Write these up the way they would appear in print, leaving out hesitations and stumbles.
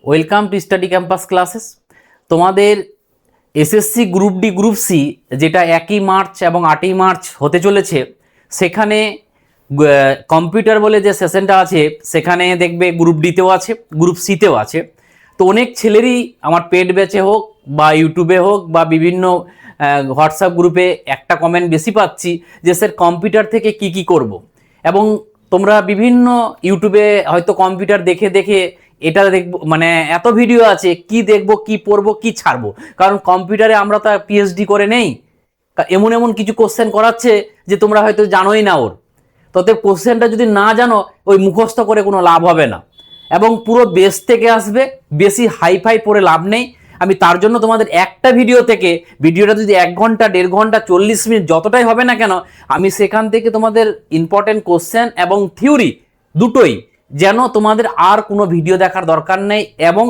Welcome to study campus classes. তোমাদের SSC group D group C যেটা 1 March এবং 8 March হতে চলেছে, সেখানে কম্পিউটার বলে যে সেশনটা আছে সেখানে দেখবে গ্রুপ ডিতেও আছে, গ্রুপ সিতেও আছে। তো অনেক ছেলেরই আমার পেড ব্যাচে হোক বা ইউটিউবে হোক বা বিভিন্ন হোয়াটসঅ্যাপ গ্রুপে একটা কমেন্ট বেশি পাচ্ছি যে স্যার কম্পিউটার থেকে কি কি করব। এবং তোমরা বিভিন্ন ইউটিউবে হয়তো কম্পিউটার দেখে দেখে এটা দেখবো, মানে এত ভিডিও আছে কি দেখবো কি পড়বো কি ছাড়বো, কারণ কম্পিউটারে আমরা তো পিএইচডি করে নেই। এমন এমন কিছু কোশ্চেন করাচ্ছে যে তোমরা হয়তো জানোই না ওর। তোদের কোশ্চেনটা যদি না জানো ওই মুখস্থ করে কোনো লাভ হবে না, এবং পুরো বেস থেকে আসবে, বেশি হাইফাই পড়ে লাভ নেই। আমি তার জন্য তোমাদের একটা ভিডিও থেকে, ভিডিওটা যদি 1 ঘন্টা 1.5 ঘন্টা 40 মিনিট যতটাই হবে না কেন, আমি সেখান থেকে তোমাদের ইম্পর্টেন্ট কোশ্চেন এবং থিওরি দুটোই, যেন তোমাদের আর কোনো ভিডিও দেখার দরকার নেই। এবং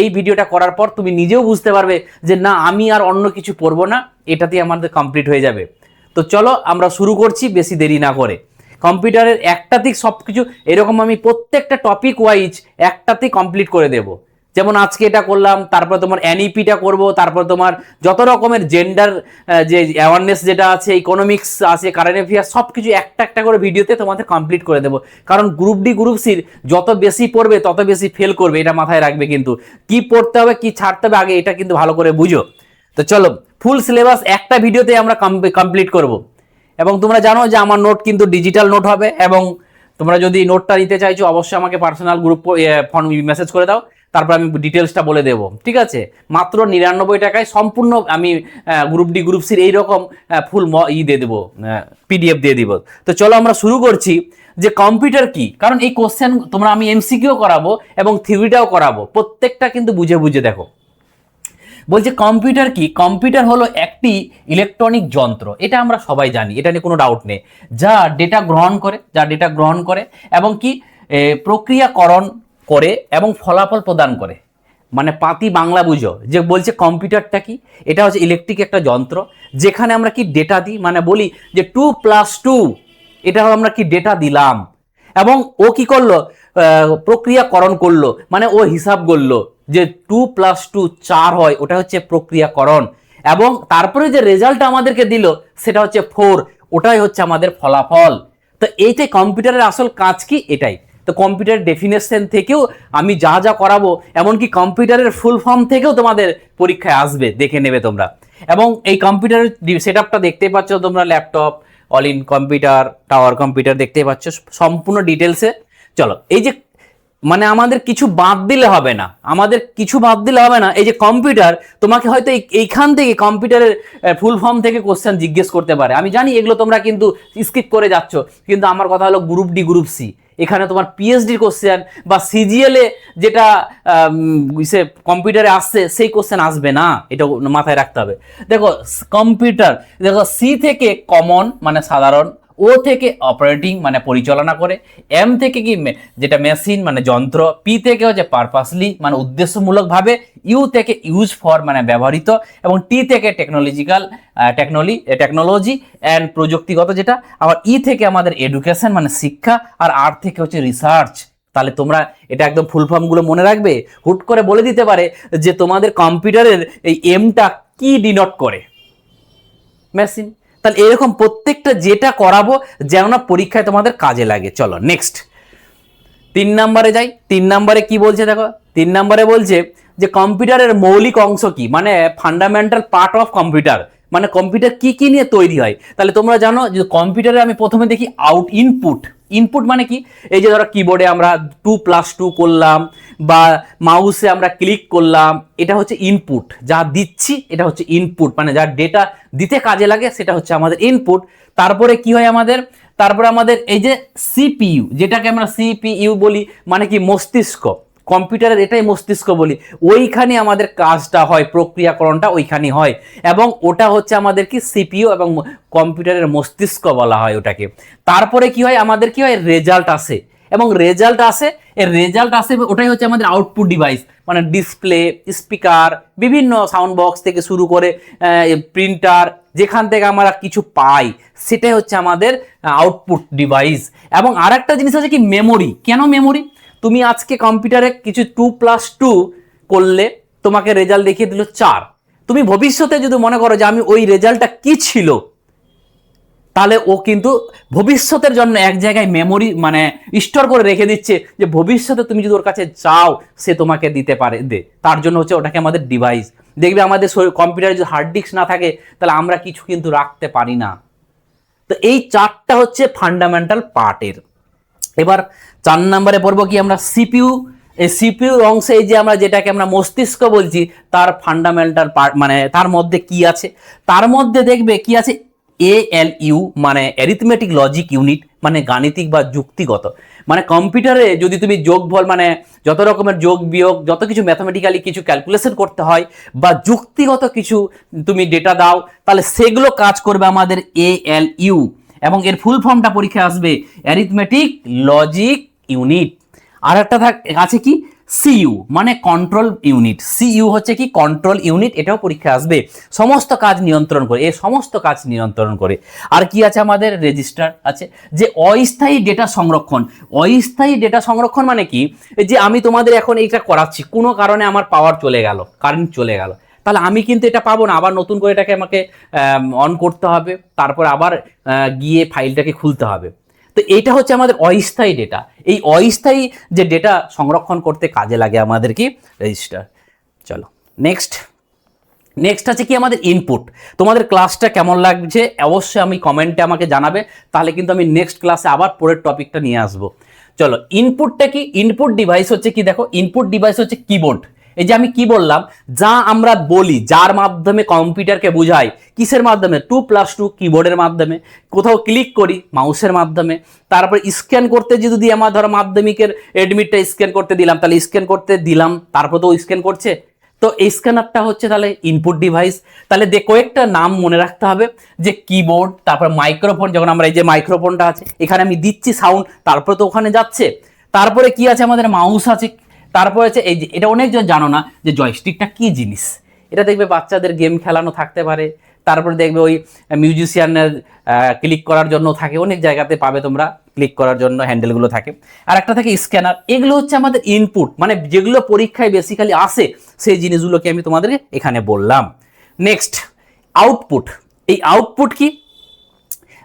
এই ভিডিওটা করার পর তুমি নিজেও বুঝতে পারবে যে না, আমি আর অন্য কিছু পড়বো না, এটাতেই আমাদের কমপ্লিট হয়ে যাবে। তো চলো আমরা শুরু করছি বেশি দেরি না করে। কম্পিউটারের একটাতেই সব কিছু, এরকম আমি প্রত্যেকটা টপিক ওয়াইজ একটাতেই কমপ্লিট করে দেব। যেমন আজকে এটা করলাম, তারপর তোমার এনইপিটা করব, তারপর তোমার যত রকমের জেন্ডার যে অ্যাওয়ারনেস যেটা আছে, ইকোনমিক্স আছে, কারেন্ট অ্যাফেয়ার্স, সব কিছু একটা একটা করে ভিডিওতে তোমাদের কমপ্লিট করে দেবো। কারণ গ্রুপ ডি গ্রুপ সির যত বেশি পড়বে তত বেশি ফেল করবে, এটা মাথায় রাখবে। কিন্তু কি পড়তে হবে কি ছাড়তে হবে আগে এটা কিন্তু ভালো করে বুঝো। তো চলো ফুল সিলেবাস একটা ভিডিওতে আমরা কমপ্লিট করব। এবং তোমরা জানো যে আমার নোট কিন্তু ডিজিটাল নোট হবে, এবং তোমরা যদি নোটটা নিতে চাইছো অবশ্যই আমাকে পার্সোনাল গ্রুপ ফোন মেসেজ করে দাও, তারপর আমি ডিটেলসটা বলে দেবো, ঠিক আছে? মাত্র 99 টাকায় সম্পূর্ণ আমি গ্রুপ ডি গ্রুপ সির এইরকম ফুল দিয়ে দেবো, পিডিএফ দিয়ে দিব। তো চলো আমরা শুরু করছি যে কম্পিউটার কি। কারণ এই কোশ্চেন তোমরা আমি এমসিকিউ করাবো এবং থিওরিটাও করাবো, প্রত্যেকটা কিন্তু বুঝে বুঝে দেখো। বলছে কম্পিউটার কি? কম্পিউটার হলো একটি ইলেকট্রনিক যন্ত্র, এটা আমরা সবাই জানি, এটা নিয়ে কোনো ডাউট নেই, যা ডেটা গ্রহণ করে এবং কি প্রক্রিয়াকরণ করে এবং ফলাফল প্রদান করে। মানে পাতি বাংলা বুঝো যে বলছে কম্পিউটারটা কি, এটা হচ্ছে ইলেকট্রিক একটা যন্ত্র যেখানে আমরা কি ডেটা দিই, মানে বলি যে 2+2, এটা আমরা কি ডেটা দিলাম, এবং ও কি করলো, প্রক্রিয়াকরণ করলো, মানে ও হিসাব করলো যে 2+2 4 হয়, ওটা হচ্ছে প্রক্রিয়াকরণ। এবং তারপরে যে রেজাল্টটা আমাদেরকে দিল সেটা হচ্ছে 4, ওটাই হচ্ছে আমাদের ফলাফল। তো এইটাই কম্পিউটারের আসল কাজ কি, এটাই। তো কম্পিউটার ডেফিনেশন থেকেও আমি যা যা করাবো, এমনকি কম্পিউটারের ফুল ফর্ম থেকেও তোমাদের পরীক্ষায় আসবে, দেখে নেবে তোমরা। এবং এই কম্পিউটারের সেট আপটা দেখতেই পাচ্ছ তোমরা, laptop, all in computer, tower computer দেখতেই পাচ্ছ সম্পূর্ণ ডিটেলসে। চলো এই যে মানে আমাদের কিছু বাদ দিলে হবে না, এই যে কম্পিউটার, তোমাকে হয়তো এইখান থেকে কম্পিউটারের ফুল ফর্ম থেকে কোশ্চেন জিজ্ঞেস করতে পারে। আমি জানি এগুলো তোমরা কিন্তু স্কিপ করে যাচ্ছ, কিন্তু আমার কথা হলো গ্রুপ ডি গ্রুপ সি, এখানে তোমার পিএইচডি কোশ্চেন বা সিজিএল এ যেটা কম্পিউটারে আসছে সেই কোশ্চেন আসবে না, এটা মাথায় রাখতে হবে। দেখো কম্পিউটার, দেখো সি থেকে কমন মানে সাধারণ, ও থেকে অপারেটিং মানে পরিচালনা করে, এম থেকে কি যেটা মেশিন মানে যন্ত্র, পি থেকে হচ্ছে পারপাসলি মানে উদ্দেশ্যমূলকভাবে, ইউ থেকে ইউজ ফর মানে ব্যবহৃত, এবং টি থেকে টেকনোলজি অ্যান্ড প্রযুক্তিগত যেটা, আবার ই থেকে আমাদের এডুকেশন মানে শিক্ষা, আর আর থেকে হচ্ছে রিসার্চ। তাহলে তোমরা এটা একদম ফুল ফর্মগুলো মনে রাখবে। হুট করে বলে দিতে পারে যে তোমাদের কম্পিউটারের এই এমটা কি ডিনোট করে, মেশিন। তাহলে এরকম প্রত্যেকটা যেটা করাবো যেন না পরীক্ষায় তোমাদের কাজে লাগে। চলো নেক্সট 3 নম্বরে যাই। 3 নম্বরে কি বলছে দেখো, 3 নম্বরে বলছে যে কম্পিউটারের মৌলিক অংশ কি, মানে ফান্ডামেন্টাল পার্ট অফ কম্পিউটার, মানে কম্পিউটার কি কি নিয়ে তৈরি হয়। তাহলে তোমরা জানো যে কম্পিউটারে আমি প্রথমে দেখি ইনপুট মানে কি, এই যে ধরো কিবোর্ডে আমরা 2+2 করলাম বা মাউসে আমরা ক্লিক করলাম, এটা হচ্ছে ইনপুট, যা দিচ্ছি এটা হচ্ছে ইনপুট, মানে যা ডেটা দিতে কাজে লাগে সেটা হচ্ছে আমাদের ইনপুট। তারপরে কি হয় আমাদের, তারপরে আমাদের এই যে সিপিইউ, যেটাকে আমরা সিপিইউ বলি, মানে কি মস্তিষ্ক, কম্পিউটারের এটাই মস্তিষ্ক বলি, ওইখানে আমাদের কাজটা হয়, প্রক্রিয়াকরণটা ওইখানে হয়, এবং ওটা হচ্ছে আমাদের কি সিপিইউ এবং কম্পিউটারের মস্তিষ্ক বলা হয় ওটাকে। তারপরে কি হয় আমাদের, কি হয় রেজাল্ট আসে, এবং রেজাল্ট আসে ওটাই হচ্ছে আমাদের আউটপুট ডিভাইস, মানে ডিসপ্লে, স্পিকার, বিভিন্ন সাউন্ড বক্স থেকে শুরু করে প্রিন্টার, যেখান থেকে আমরা কিছু পাই সেটাই হচ্ছে আমাদের আউটপুট ডিভাইস। এবং আরেকটা জিনিস আছে কি মেমোরি। কেন মেমোরি? তুমি আজকে কম্পিউটারে কিছু 2+2 করলে, তোমাকে রেজাল্ট দেখিয়ে দিল 4, তুমি ভবিষ্যতে যদি মনে করো যে আমি ওই রেজাল্টটা কি ছিল, তাহলে ও কিন্তু ভবিষ্যতের জন্য এক জায়গায় মেমোরি মানে স্টোর করে রেখে দিচ্ছে, যে ভবিষ্যতে তুমি যদি ওর কাছে যাও সে তোমাকে দিতে পারে তার জন্য হচ্ছে ওটাকে আমাদের ডিভাইস। দেখবে আমাদের কম্পিউটারে যদি হার্ড ডিস্ক না থাকে তাহলে আমরা কিছু কিন্তু রাখতে পারি না। তো এই 4টা হচ্ছে ফান্ডামেন্টাল পার্টের। এবার 4 নম্বরে পড়বো কি আমরা সিপিইউ। এই সিপিইউর অংশে এই যে আমরা যেটাকে আমরা মস্তিষ্ক বলছি, তার ফান্ডামেন্টাল পার্ট মানে তার মধ্যে কি আছে, তার মধ্যে দেখবে কি আছে ALU মানে অ্যারিথমেটিক লজিক ইউনিট, মানে গাণিতিক বা যুক্তিগত। মানে কম্পিউটারে যদি তুমি যোগফল মানে যত রকমের যোগ বিয়োগ যত কিছু ম্যাথমেটিক্যালি কিছু ক্যালকুলেশন করতে হয় বা যুক্তিগত কিছু তুমি ডেটা দাও, তাহলে সেগুলো কাজ করবে আমাদের ALU, এবং এর ফুল ফর্মটা পরীক্ষায় আসবে অ্যারিথমেটিক লজিক ইউনিট। আর একটা আছে কি সিইউ মানে কন্ট্রোল ইউনিট। সিইউ হচ্ছে কি কন্ট্রোল ইউনিট, এটাও পরীক্ষায় আসবে, সমস্ত কাজ নিয়ন্ত্রণ করে, এই সমস্ত কাজ নিয়ন্ত্রণ করে। আর কি আছে আমাদের রেজিস্টার আছে, যে অস্থায়ী ডেটা সংরক্ষণ। অস্থায়ী ডেটা সংরক্ষণ মানে কি, যে আমি তোমাদের এখন এইটা করাচ্ছি, কোনো কারণে আমার পাওয়ার চলে গেল, কারেন্ট চলে গেল, তাহলে আমি কিন্তু এটা পাবো না, আবার নতুন করে এটাকে আমাকে অন করতে হবে, তারপর আবার গিয়ে ফাইলটাকে খুলতে হবে। তো এইটা হচ্ছে আমাদের অস্থায়ী ডেটা। এই অস্থায়ী যে ডেটা সংরক্ষণ করতে কাজে লাগে আমাদের কি রেজিস্টার। চলো নেক্সট আছে কি আমাদের ইনপুট। তোমাদের ক্লাসটা কেমন লাগছে অবশ্যই আমি কমেন্টে আমাকে জানাবে, তাহলে কিন্তু আমি নেক্সট ক্লাসে আবার পরের টপিকটা নিয়ে আসবো। চলো ইনপুটটা কি, ইনপুট ডিভাইস হচ্ছে কি, দেখো ইনপুট ডিভাইস হচ্ছে কিবোর্ড। এই যে আমি কি বললাম, যা আমরা বলি, যার মাধ্যমে কম্পিউটারকে বোঝাই, কিসের মাধ্যমে 2+2 কিবোর্ডের মাধ্যমে, কোথাও ক্লিক করি মাউসের মাধ্যমে, তারপর স্ক্যান করতে যদি আমার ধরো মাধ্যমিকের এডমিটটা স্ক্যান করতে দিলাম, তাহলে স্ক্যান করতে দিলাম, তারপর তো স্ক্যান করছে, তো এই স্ক্যানারটা হচ্ছে তাহলে ইনপুট ডিভাইস। তাহলে কয়েকটা নাম মনে রাখতে হবে, যে কিবোর্ড, তারপর মাইক্রোফোন, যখন আমরা এই যে মাইক্রোফোনটা আছে এখানে আমি দিচ্ছি সাউন্ড, তারপর তো ওখানে যাচ্ছে, তারপরে কি আছে আমাদের মাউস আছে, তারপরে আছে এই যে এটা অনেকজন জানো না যে জয়স্টিকটা কি জিনিস, এটা দেখবে বাচ্চাদের গেম খেলানো থাকতে পারে, তারপরে দেখবে ওই মিউজিশিয়ানের ক্লিক করার জন্য থাকে, অনেক জায়গাতে পাবে তোমরা ক্লিক করার জন্য হ্যান্ডেলগুলো থাকে, আর একটা থাকে স্ক্যানার। এগুলো হচ্ছে আমাদের ইনপুট, মানে যেগুলো পরীক্ষায় বেসিক্যালি আসে সেই জিনিসগুলোকে আমি তোমাদের এখানে বললাম। Next output. এই আউটপুট কি,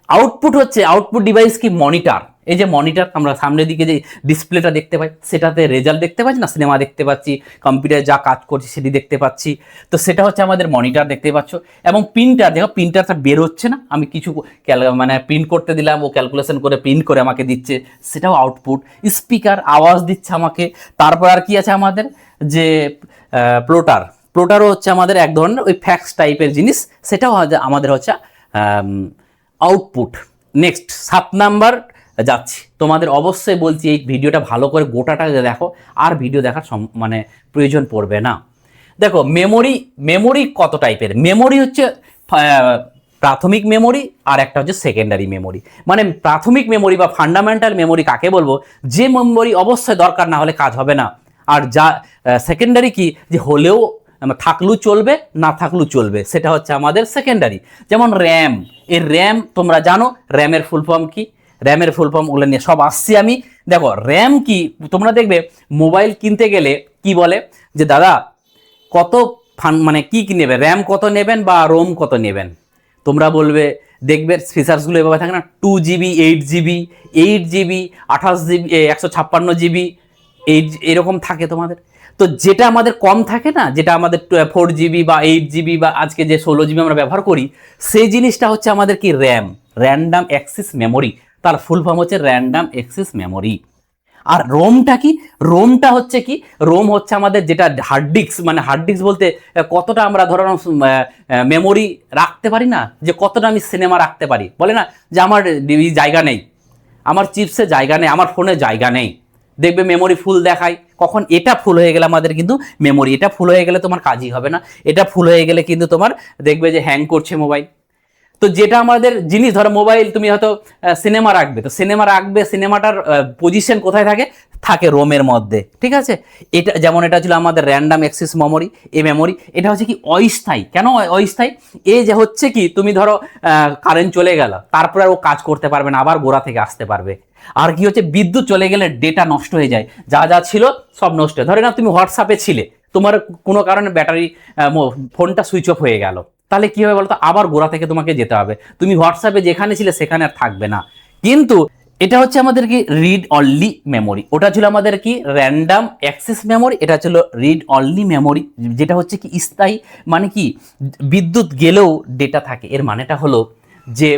আউটপুট হচ্ছে আউটপুট ডিভাইস কি মনিটর। এই যে মনিটর আমরা সামনের দিকে যে ডিসপ্লেটা দেখতে পাই, সেটাতে রেজাল্ট দেখতে পাচ্ছি না, সিনেমা দেখতে পাচ্ছি, কম্পিউটারে যা কাজ করছি সেটি দেখতে পাচ্ছি, তো সেটা হচ্ছে আমাদের মনিটর, দেখতে পাচ্ছ। এবং প্রিন্টার, দেখো প্রিন্টারটা বের হচ্ছে না, আমি কিছু মানে প্রিন্ট করতে দিলাম, ও ক্যালকুলেশন করে প্রিন্ট করে আমাকে দিচ্ছে, সেটাও আউটপুট। স্পিকার আওয়াজ দিচ্ছে আমাকে। তারপর আর কি আছে আমাদের, যে প্লোটার। প্লোটারও হচ্ছে আমাদের এক ধরনের ওই ফ্যাক্স টাইপের জিনিস, সেটাও আমাদের হচ্ছে আউটপুট। নেক্সট 7 নাম্বার যাচ্ছি, তোমাদের অবশ্যই বলছি এই ভিডিওটা ভালো করে গোটাটা দেখো, আর ভিডিও দেখার মানে প্রয়োজন পড়বে না। দেখো মেমোরি কত টাইপের, মেমোরি হচ্ছে প্রাথমিক মেমোরি, আর একটা হচ্ছে সেকেন্ডারি মেমোরি। মানে প্রাথমিক মেমোরি বা ফান্ডামেন্টাল মেমোরি কাকে বলবো, যে মেমোরি অবশ্যই দরকার না হলে কাজ হবে না। আর যা সেকেন্ডারি কি, যে হলেও থাকলেও চলবে, না থাকলেও চলবে, সেটা হচ্ছে আমাদের সেকেন্ডারি। যেমন র্যাম, এই র্যাম তোমরা জানো, র্যামের ফুল ফর্ম কি, র্যামের ফুল ফর্ম ওগুলো নিয়ে সব আসছি আমি। দেখো র্যাম কি, তোমরা দেখবে মোবাইল কিনতে গেলে কি বলে, যে দাদা কত মানে কি নেবে, র্যাম কত নেবেন বা রোম কত নেবেন, তোমরা বলবে, দেখবে ফিচার্সগুলো এভাবে থাকে না, 2GB 8GB 8GB 28GB 156GB এরকম থাকে তোমাদের। তো যেটা আমাদের কম থাকে না, যেটা আমাদের 4GB বা 8GB বা আজকে যে 16GB আমরা ব্যবহার করি, সেই জিনিসটা হচ্ছে আমাদের কি র্যাম, র্যান্ডাম অ্যাক্সেস মেমোরি, তার ফুল ফর্ম হচ্ছে র্যান্ডাম অ্যাক্সেস মেমোরি। আর রোমটা কি, রোমটা হচ্ছে কি, রোম হচ্ছে আমাদের যেটা হার্ড ডিস্ক, মানে হার্ড ডিস্ক বলতে কতটা আমরা ধরো মেমোরি রাখতে পারি না, যে কতটা আমি সিনেমা রাখতে পারি, বলে না যে আমার জায়গা নেই, আমার চিপসে জায়গা নেই, আমার ফোনে জায়গা নেই, দেখবে মেমোরি ফুল দেখায়, কখন এটা ফুল হয়ে গেলে আমাদের কিন্তু মেমোরি, এটা ফুল হয়ে গেলে তোমার কাজই হবে না, এটা ফুল হয়ে গেলে কিন্তু তোমার দেখবে যে হ্যাং করছে মোবাইল। তো যেটা আমাদের জিনিস, ধরো মোবাইল তুমি হয়তো সিনেমা রাখবে, তো সিনেমা রাখবে, সিনেমাটার পজিশন কোথায় থাকে, থাকে রোমের মধ্যে, ঠিক আছে। এটা যেমন এটা ছিল আমাদের র্যান্ডাম অ্যাক্সেস মেমোরি, এই মেমোরি এটা হচ্ছে কি অস্থায়ী। কেন অস্থায়ী? এই যে হচ্ছে কি তুমি ধরো কারেন্ট চলে গেল, তারপরে আর ও কাজ করতে পারবে না, আবার গোড়া থেকে আসতে পারবে। আর কি হচ্ছে, বিদ্যুৎ চলে গেলে ডেটা নষ্ট হয়ে যায়, যা যা ছিল সব নষ্ট হয়। ধরে না তুমি হোয়াটসঅ্যাপে ছিলে, তোমার কোনো কারণে ব্যাটারি ফোনটা সুইচ অফ হয়ে গেল, তাহলে কি হবে বলতো, আবার গোড়া থেকে তোমাকে যেতে হবে, তুমি হোয়াটসঅ্যাপে যেখানে ছিলে সেখানে আর থাকবে না। কিন্তু এটা হচ্ছে আমাদের কি রিড অনলি মেমোরি, ওটা ছিল আমাদের কি র্যান্ডাম অ্যাক্সেস মেমোরি, এটা ছিল রিড অনলি মেমোরি, যেটা হচ্ছে কি স্থায়ী। মানে কি বিদ্যুৎ গেলেও ডেটা থাকে। এর মানেটা হলো যে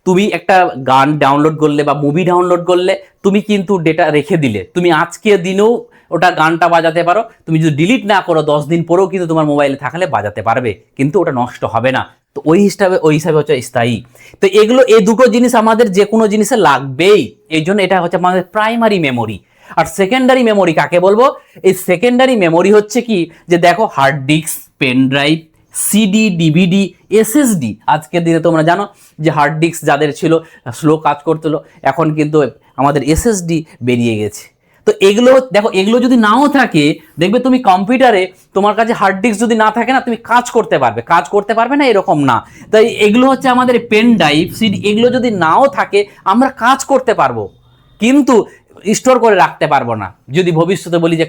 তুমি একটা গান ডাউনলোড করলে বা মুভি ডাউনলোড করলে, তুমি কিন্তু ডেটা রেখে দিলে, তুমি আজকে দিনেও ওটা গানটা বাজাতে পারো, তুমি যদি ডিলিট না করো 10 দিন পরেও কিন্তু তোমার মোবাইলে থাকলে বাজাতে পারবে, কিন্তু ওটা নষ্ট হবে না। তো ওই হিসাবে হচ্ছে স্থায়ী। তো এগুলো, এই দুটো জিনিস আমাদের যে কোনো জিনিসে লাগবেই, এই জন্য এটা হচ্ছে আমাদের প্রাইমারি মেমোরি। আর সেকেন্ডারি মেমোরি কাকে বলবো? এই সেকেন্ডারি মেমোরি হচ্ছে কি, যে দেখো hard disk, pen drive, CD, DVD, SSD. আজকের দিনে তোমরা জানো যে হার্ড ডিস্ক যাদের ছিল স্লো কাজ করতেলো, এখন কিন্তু আমাদের এসএসডি বেরিয়ে গেছে। তো এগুলো দেখো, এগুলো যদি নাও থাকে, দেখবে তুমি কম্পিউটারে তোমার কাছে হার্ড ডিস্ক যদি না থাকে না, তুমি কাজ করতে পারবে না, এরকম না। তাই এগুলো হচ্ছে আমাদের পেন ড্রাইভ, সিডি, এগুলো যদি নাও থাকে আমরা কাজ করতে পারবো, কিন্তু স্টোর করে রাখতে পারবো না। যদি ভবিষ্যতে বলি যে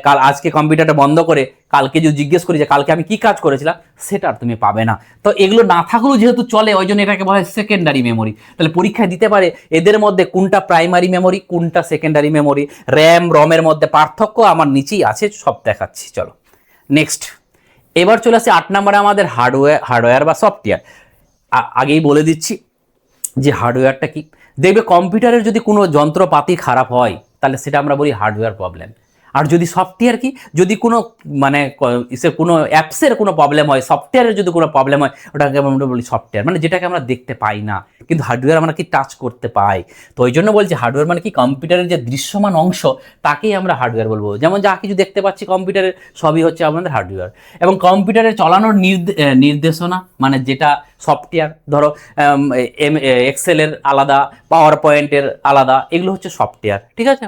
কাল আজকে কম্পিউটারটা বন্ধ করে কালকে যদি জিজ্ঞেস করি যে কালকে আমি কি কাজ করেছিলাম, সেটা আর তুমি পাবে না। তো এগুলো না থাকলেও যেহেতু চলে, ওই জন্য এটাকে বলা হয় সেকেন্ডারি মেমোরি। তাহলে পরীক্ষায় দিতে পারে এদের মধ্যে কোনটা প্রাইমারি মেমোরি, কোনটা সেকেন্ডারি মেমোরি, র্যাম রমের মধ্যে পার্থক্য আমার নিচেই আছে, সব দেখাচ্ছি। চলো নেক্সট, এবার চলে আসছে 8 নম্বরে আমাদের হার্ডওয়্যার বা সফটওয়্যার। আগেই বলে দিচ্ছি যে হার্ডওয়্যারটা কি। দেখবে কম্পিউটারের যদি কোনো যন্ত্রপাতি খারাপ হয়, তাহলে সেটা আমরা বলি হার্ডওয়্যার প্রবলেম। আর যদি সফটওয়্যার কি, যদি কোনো মানে কোনো অ্যাপসের কোনো প্রবলেম হয়, সফটওয়্যারের যদি কোনো প্রবলেম হয়, ওটাকে আমরা বলি সফটওয়্যার, মানে যেটাকে আমরা দেখতে পাই না, কিন্তু হার্ডওয়্যার আমরা কি টাচ করতে পাই। তো ওই জন্য বলছি হার্ডওয়্যার মানে কি কম্পিউটারের যে দৃশ্যমান অংশ, তাকেই আমরা হার্ডওয়্যার বলবো। যেমন যা কিছু দেখতে পাচ্ছি কম্পিউটারের, সবই হচ্ছে আমাদের হার্ডওয়্যার। এবং কম্পিউটারে চালানোর নির্দেশনা, মানে যেটা সফটওয়্যার, ধরো এক্সেলের আলাদা, পাওয়ার পয়েন্টের আলাদা, এগুলো হচ্ছে সফটওয়্যার, ঠিক আছে।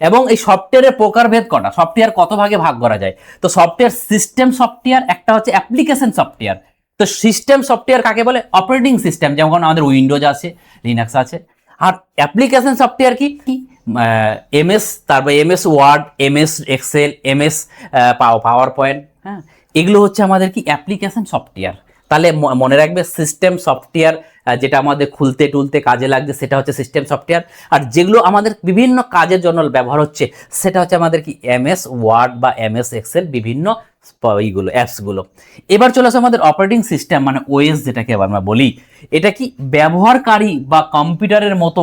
এবং এই সফটওয়্যারের প্রকারভেদ কটা, সফটওয়্যার কত ভাগে ভাগ করা যায়। তো সফটওয়্যার সিস্টেম সফটওয়্যার, একটা হচ্ছে অ্যাপ্লিকেশন সফটওয়্যার। তো সিস্টেম সফটওয়্যার কাকে বলে? অপারেটিং সিস্টেম, যেমন আমাদের উইন্ডোজ আছে, লিনাক্স আছে। আর অ্যাপ্লিকেশন সফটওয়্যার কি? এমএস, তারপর MS Word, MS Excel, MS PowerPoint, হ্যাঁ, এগুলো হচ্ছে আমাদের কি অ্যাপ্লিকেশন সফটওয়্যার। তাহলে মনে রাখবে সিস্টেম সফটওয়্যার যেটা আমাদের খুলতে টুলতে কাজে লাগছে, সেটা হচ্ছে সিস্টেম সফটওয়্যার। আর যেগুলো আমাদের বিভিন্ন কাজের জন্য ব্যবহার হচ্ছে, সেটা হচ্ছে আমাদের কি এমএস ওয়ার্ড বা এমএস এক্সেল, বিভিন্ন এইগুলো অ্যাপসগুলো। এবার চলে আসে আমাদের অপারেটিং সিস্টেম, মানে ওএস যেটাকে আমরা বলি। এটা কি ব্যবহারকারী বা কম্পিউটারের মতো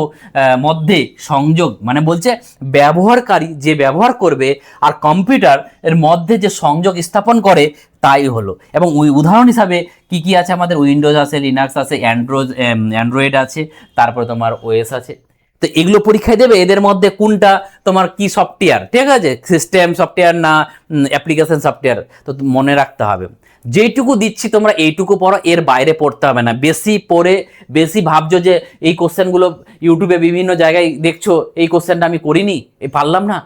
মধ্যে সংযোগ, মানে বলছে ব্যবহারকারী যে ব্যবহার করবে আর কম্পিউটার এর মধ্যে যে সংযোগ স্থাপন করে, তাই হলো। এবং উদাহরণ হিসাবে কি কি আছে আমাদের, উইন্ডোজ আছে, লিনাক্স আছে, অ্যান্ড্রয়েড আছে, তারপরে তোমার ওএস আছে। তো এগুলো পরীক্ষায় দেবে, এদের মধ্যে কোনটা তোমার কি সফটওয়্যার, ঠিক আছে, সিস্টেম সফটওয়্যার না অ্যাপ্লিকেশন সফটওয়্যার। তো মনে রাখতে হবে, যেইটুকু দিচ্ছি তোমরা এইটুকু পড়ো, এর বাইরে পড়তে হবে না। বেশি পড়ে বেশি ভাবছো যে এই কোশ্চেনগুলো ইউটিউবে বিভিন্ন জায়গায় দেখছো, এই কোশ্চেনটা আমি করিনি, পারলাম না,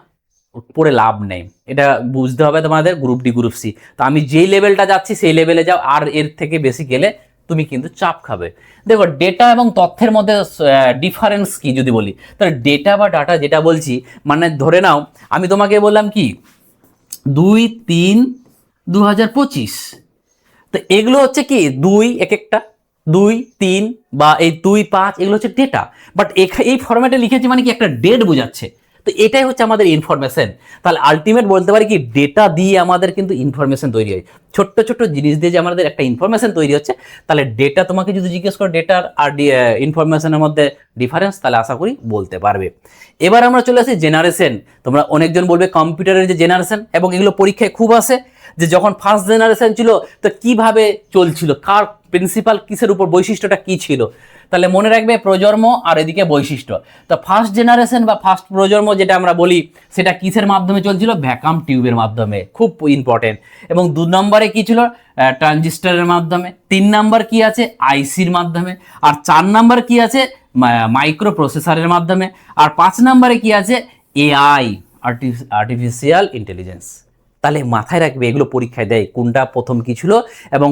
পড়ে লাভ নেই। এটা বুঝতে হবে তোমাদের গ্রুপ ডি গ্রুপ সি। তো আমি যেই লেভেলটা যাচ্ছি সেই লেভেলে যাও, আর এর থেকে বেশি গেলে তুমি কিন্তু চাপ খাবে। দেখো ডেটা এবং তথ্যের মধ্যে ডিফারেন্স কি যদি বলি, তাহলে ডেটা বা ডাটা যেটা বলছি, মানে ধরে নাও আমি তোমাকে বললাম কি 2-3-2025, তো এগুলো হচ্ছে কি 2 এক একটা, 2-3 বা এই 2-5, এগুলো হচ্ছে ডেটা। বাট এই ফরম্যাটে লিখেছি মানে কি একটা ডেট বোঝাচ্ছে। তো এটাই হচ্ছে আমাদের ইনফরমেশন। তাহলে আলটিমেট বলতে পারি কি ডেটা দিয়ে আমাদের কিন্তু ইনফরমেশন তৈরি হয়, ছোট্ট ছোট্ট জিনিস দিয়ে যে আমাদের একটা ইনফরমেশন তৈরি হচ্ছে। তাহলে ডেটা, তোমাকে যদি জিজ্ঞেস করো ডেটার আর ইনফরমেশনের মধ্যে ডিফারেন্স, তাহলে আশা করি বলতে পারবে। এবার আমরা চলে আসি জেনারেশন। তোমরা অনেকজন বলবে কম্পিউটারের যে জেনারেশন, এবং এগুলো পরীক্ষায় খুব আসে, যে যখন ফার্স্ট জেনারেশন ছিল তো কিভাবে চলছিল, কার প্রিন্সিপাল কিসের উপর, বৈশিষ্ট্যটা কি ছিল। তাহলে মনে রাখবে প্রজন্ম আর এদিকে বৈশিষ্ট্য। তো ফার্স্ট জেনারেশন বা ফার্স্ট প্রজন্ম যেটা আমরা বলি সেটা কিসের মাধ্যমে চলছিল? ভ্যাকাম টিউবের মাধ্যমে, খুব ইম্পর্টেন্ট। এবং 2 নম্বরে কি ছিল? ট্রানজিস্টরের মাধ্যমে। 3 নাম্বার কি আছে? আইসির মাধ্যমে। আর 4 নাম্বার কি আছে? মাইক্রো প্রসেসরের মাধ্যমে। আর 5 নাম্বারে কি আছে? AI, artificial intelligence. তাহলে মাথায় রাখবে এগুলো পরীক্ষায় দেয়, কোনটা প্রথম কি ছিল এবং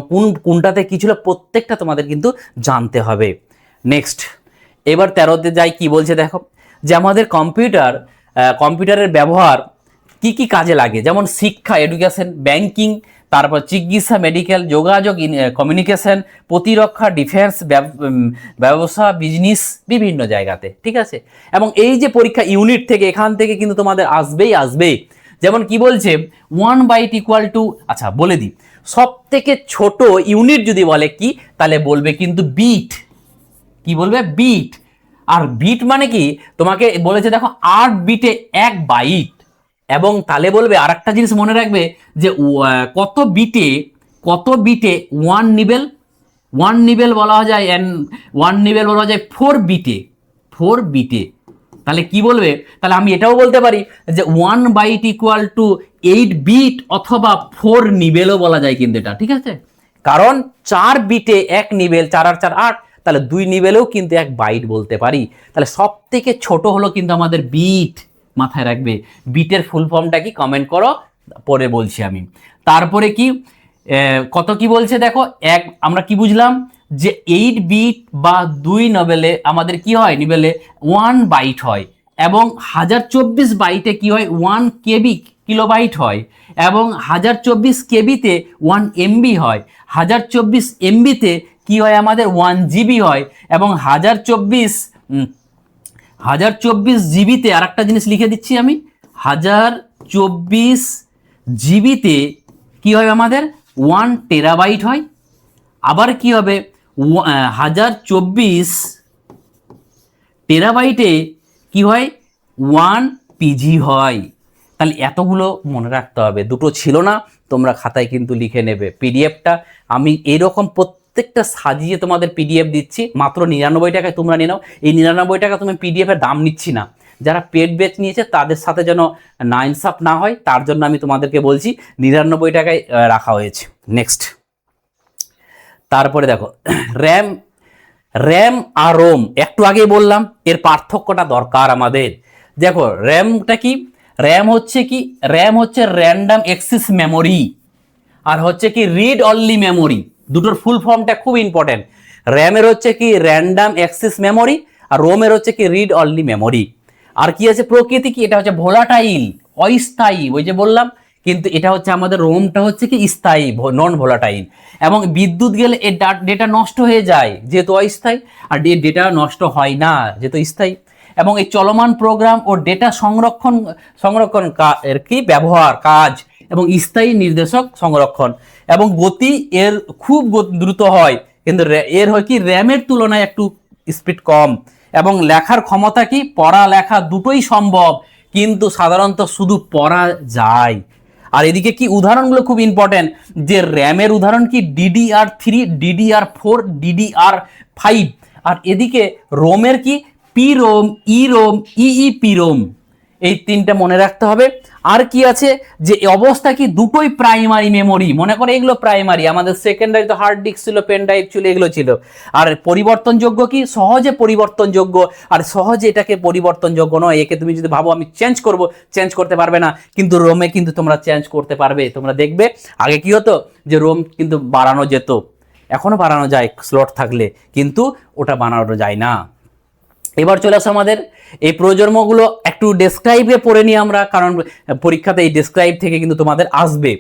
কোনটাতে কি ছিল, প্রত্যেকটা তোমাদের কিন্তু জানতে হবে। নেক্সট, এবার 13তে যাই, কি বলছে দেখো, যে আমাদের কম্পিউটারের ব্যবহার কি কি কাজে লাগে, যেমন শিক্ষা, এডুকেশন, ব্যাংকিং, তারপর চিকিৎসা, মেডিকেল, যোগাযোগ, কমিউনিকেশন, প্রতিরক্ষা, ডিফেন্স, ব্যবসা, বিজনেস, বিভিন্ন জায়গাতে, ঠিক আছে। এবং এই যে পরীক্ষা ইউনিট থেকে, এখান থেকে কিন্তু তোমাদের আসবেই। যেমন কি বলছে 1 বাইট ইকুয়াল টু, আচ্ছা বলে দিই, সব থেকে ছোট ইউনিট যদি বলে কি, তাহলে বলবে কিন্তু বিট। কি বলবে? বিট। আর বিট মানে কি, তোমাকে বলেছে দেখো 8 বিটে 1 বাইট। এবং তাহলে বলবে আর একটা জিনিস মনে রাখবে যে কত বিটে 1 নিবেল বলা যায়, 1 নিবেল বলা যায় 4 বিটে। তাহলে কি বলবে? তাহলে আমি এটাও বলতে পারি যে 1 বাইট ইকুয়াল টু 8 বিট অথবা 4 নিবেলও বলা যায় কিন্তু এটা, ঠিক আছে। কারণ 4 বিটে 1 নিবেল, 4 আর 4 8, তাহলে 2 নিবেলেও কিন্তু 1 বাইট বলতে পারি। তাহলে সব থেকে ছোট হলো কিন্তু আমাদের বিট, মাথায় রাখবে। বিটের ফুল ফর্মটা কি কমেন্ট করো, পরে বলছি আমি। তারপরে কি কত কি বলছে দেখো, আমরা কি বুঝলাম যে 8 বিট বা 2 নিবেলে আমাদের কি হয়, নিবেলে 1 বাইট হয়। এবং 1024 বাইটে কি হয়, 1 কেবি, কিলোবাইট হয়। এবং 1024 কেবিতে 1 এমবি হয়। 1024 এমবিতে কি হয় আমাদের 1 জিবি হয়। এবং 1024 জিবিতে আর একটা জিনিস লিখে দিচ্ছি আমি, 1024 জিবিতে কি হয় আমাদের 1 টেরাবাইট হয়। আবার কি হবে 1024 টেরাবাইটে কি হয় 1 পিজি হয়। তাহলে এতগুলো মনে রাখতে হবে, দুটো ছিল না, তোমরা খাতায় কিন্তু লিখে নেবে। পিডিএফটা আমি এইরকম প্রত্যেকটা সাজিয়ে তোমাদের পিডিএফ দিচ্ছি মাত্র 99 টাকায়, তোমরা নিয়ে নাও। এই 99 টাকা তুমি পিডিএফ এর দাম নিচ্ছি না, যারা পেড ব্যাচ নিয়েছে তাদের সাথে যেন নাইনসাফ না হয়, তার জন্য আমি তোমাদেরকে বলছি 99 টাকায় রাখা হয়েছে। নেক্সট, তারপরে দেখো র্যাম আর রোম, একটু আগেই বললাম, এর পার্থক্যটা দরকার আমাদের। দেখো র্যামটা কি, র্যাম হচ্ছে র্যান্ডম অ্যাক্সেস মেমোরি, আর হচ্ছে কি রিড অনলি মেমোরি। দুটোর ফুল ফর্মটা খুব ইম্পর্টেন্ট। র্যামের হচ্ছে কি র্যান্ডম অ্যাক্সেস মেমোরি, আর রোমের হচ্ছে কি রিড অনলি মেমোরি। আর কি আছে প্রকৃতি কি, এটা হচ্ছে ভোলাটাইল, অস্থায়ী, ওই যে বললাম। কিন্তু এটা হচ্ছে আমাদের রোমটা হচ্ছে কি স্থায়ী, নন ভোলাটাইল। এবং বিদ্যুৎ গেলে এর ডেটা নষ্ট হয়ে যায় যেহেতু অস্থায়ী, আর ডেটা নষ্ট হয় না যেহেতু স্থায়ী। এবং এই চলমান প্রোগ্রাম ও ডেটা সংরক্ষণ এর কি ব্যবহার, কাজ, এবং স্থায়ী নির্দেশক সংরক্ষণ। এবং গতি এর খুব দ্রুত হয়, কিন্তু এর হয় কি র্যামের তুলনায় একটু স্পিড কম। এবং লেখার ক্ষমতা কি, পড়া লেখা দুটোই সম্ভব, কিন্তু সাধারণত শুধু পড়া যায়। আর এদিকে কি উদাহরণগুলো খুব ইম্পর্টেন্ট, যে র্যামের উদাহরণ কি DDR3, DDR4, DDR5। আর এদিকে রোমের কি পিরোম, ইরোম, ইইপিরোম। এই তিনটা মনে রাখতে হবে। আর কি আছে, যে অবস্থা কি দুটোই প্রাইমারি মেমোরি, মনে করে এগুলো প্রাইমারি। আমাদের সেকেন্ডারি তো হার্ড ডিস্ক ছিল, পেন ড্রাইভ ছিল, এগুলো ছিল। আর পরিবর্তনযোগ্য কি, সহজে পরিবর্তনযোগ্য। আর সহজে এটাকে পরিবর্তনযোগ্য নয়, একে তুমি যদি ভাবো আমি চেঞ্জ করতে পারবে না, কিন্তু রোমে কিন্তু তোমরা চেঞ্জ করতে পারবে। তোমরা দেখবে আগে কি হতো, যে রোম কিন্তু বাড়ানো যেত, এখনো বাড়ানো যায় স্লট থাকলে, কিন্তু ওটা বানানো যায় না। এবার চলে আসো আমাদের এই প্রজন্মগুলো একটু ডেসক্রাইবে পড়ে নিই আমরা, কারণ পরীক্ষাতে এই ডেসক্রাইব থেকে কিন্তু তোমাদের আসবে।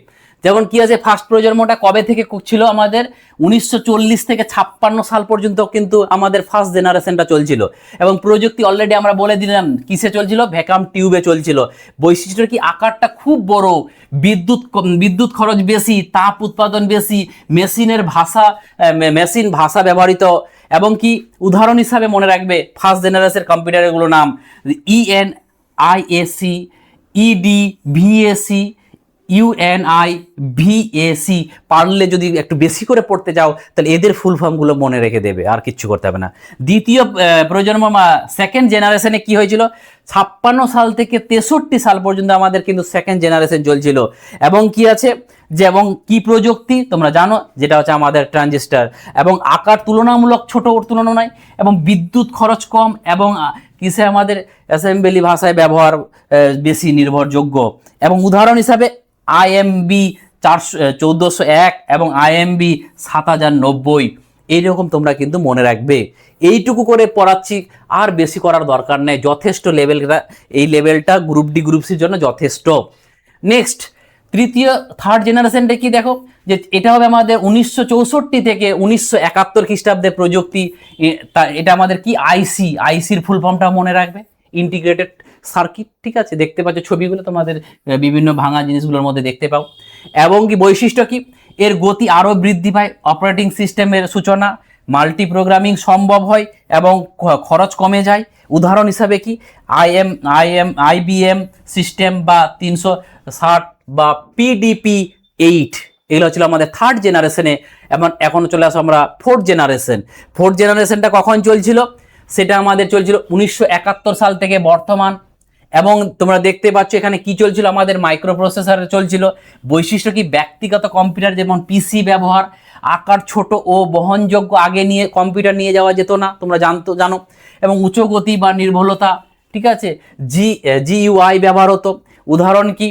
যেমন কি আছে, ফার্স্ট প্রজন্মটা কবে থেকে ছিল আমাদের, 1940 থেকে 56 সাল পর্যন্ত কিন্তু আমাদের ফার্স্ট জেনারেশনটা চলছিল। এবং প্রযুক্তি অলরেডি আমরা বলে দিলাম কিসে চলছিল, ভ্যাকাম টিউবে চলছিল। বৈশিষ্ট্য কি, আকারটা খুব বড়, বিদ্যুৎ খরচ বেশি, তাপ উৎপাদন বেশি, মেশিন ভাষা ব্যবহৃত। এবং কি উদাহরণ হিসাবে মনে রাখবে ফার্স্ট জেনারেশন কম্পিউটারগুলোর নাম, ENIAC, EDVAC, UNIVAC পারলে যদি একটু বেশি করে পড়তে যাও তাহলে এদের ফুল ফর্মগুলো মনে রেখে দেবে, আর কিচ্ছু করতে হবে না। দ্বিতীয় প্রজন্ম সেকেন্ড জেনারেশনে কি হয়েছিল, 56 সাল থেকে 63 সাল পর্যন্ত আমাদের কিন্তু সেকেন্ড জেনারেশন চলছিল। এবং কি আছে যে, এবং কি প্রযুক্তি তোমরা জানো, যেটা হচ্ছে আমাদের ট্রানজিস্টার, এবং আকার তুলনামূলক ছোট ওর তুলনায়, এবং বিদ্যুৎ খরচ কম, এবং কিসে আমাদের অ্যাসেম্বলি ভাষায় ব্যবহার বেশি নির্ভরযোগ্য। এবং উদাহরণ হিসাবে IMB 1401 এবং IMB 7090, এইরকম তোমরা কিন্তু মনে রাখবে। এইটুকু করে পড়াচ্ছি, আর বেশি করার দরকার নেই, যথেষ্ট লেভেলটা, এই লেভেলটা গ্রুপ ডি গ্রুপ সির জন্য যথেষ্ট। নেক্সট তৃতীয় থার্ড জেনারেশনটা কি দেখো, যে এটা হবে আমাদের 1964 থেকে 1971 খ্রিস্টাব্দে প্রযুক্তি। এটা আমাদের কি আইসির ফুল ফর্মটা মনে রাখবে, ইন্টিগ্রেটেড সার্কিট। ঠিক আছে, দেখতে পাচ্ছ ছবিগুলো তোমাদের বিভিন্ন ভাঙা জিনিসগুলোর মধ্যে দেখতে পাও। এবং কি বৈশিষ্ট্য কি, এর গতি আরও বৃদ্ধি পায়, অপারেটিং সিস্টেমের সূচনা, মাল্টি প্রোগ্রামিং সম্ভব হয়, এবং খরচ কমে যায়। উদাহরণ হিসাবে কি IBM সিস্টেম বা 360 বা PDP-8, এগুলো ছিল আমাদের থার্ড জেনারেশনে। এখন চলে আসো আমরা ফোর্থ জেনারেশন। ফোর্থ জেনারেশনটা কখন চলছিল, সেটা আমাদের চলছিল 1971 সাল থেকে বর্তমান। এবং তোমরা দেখতে পাচ্ছ এখানে কি চলছিল, আমাদের মাইক্রো প্রসেসর চলছিল। বৈশিষ্ট্য কি, ব্যক্তিগত কম্পিউটার যেমন PC ব্যবহার, আকার ছোট ও বহনযোগ্য, আগে নিয়ে কম্পিউটার নিয়ে যাওয়া যেত না, তোমরা জানো। এবং উচ্চ গতি বা নির্ভুলতা, ঠিক আছে, GUI ব্যবহার হতো। উদাহরণ কি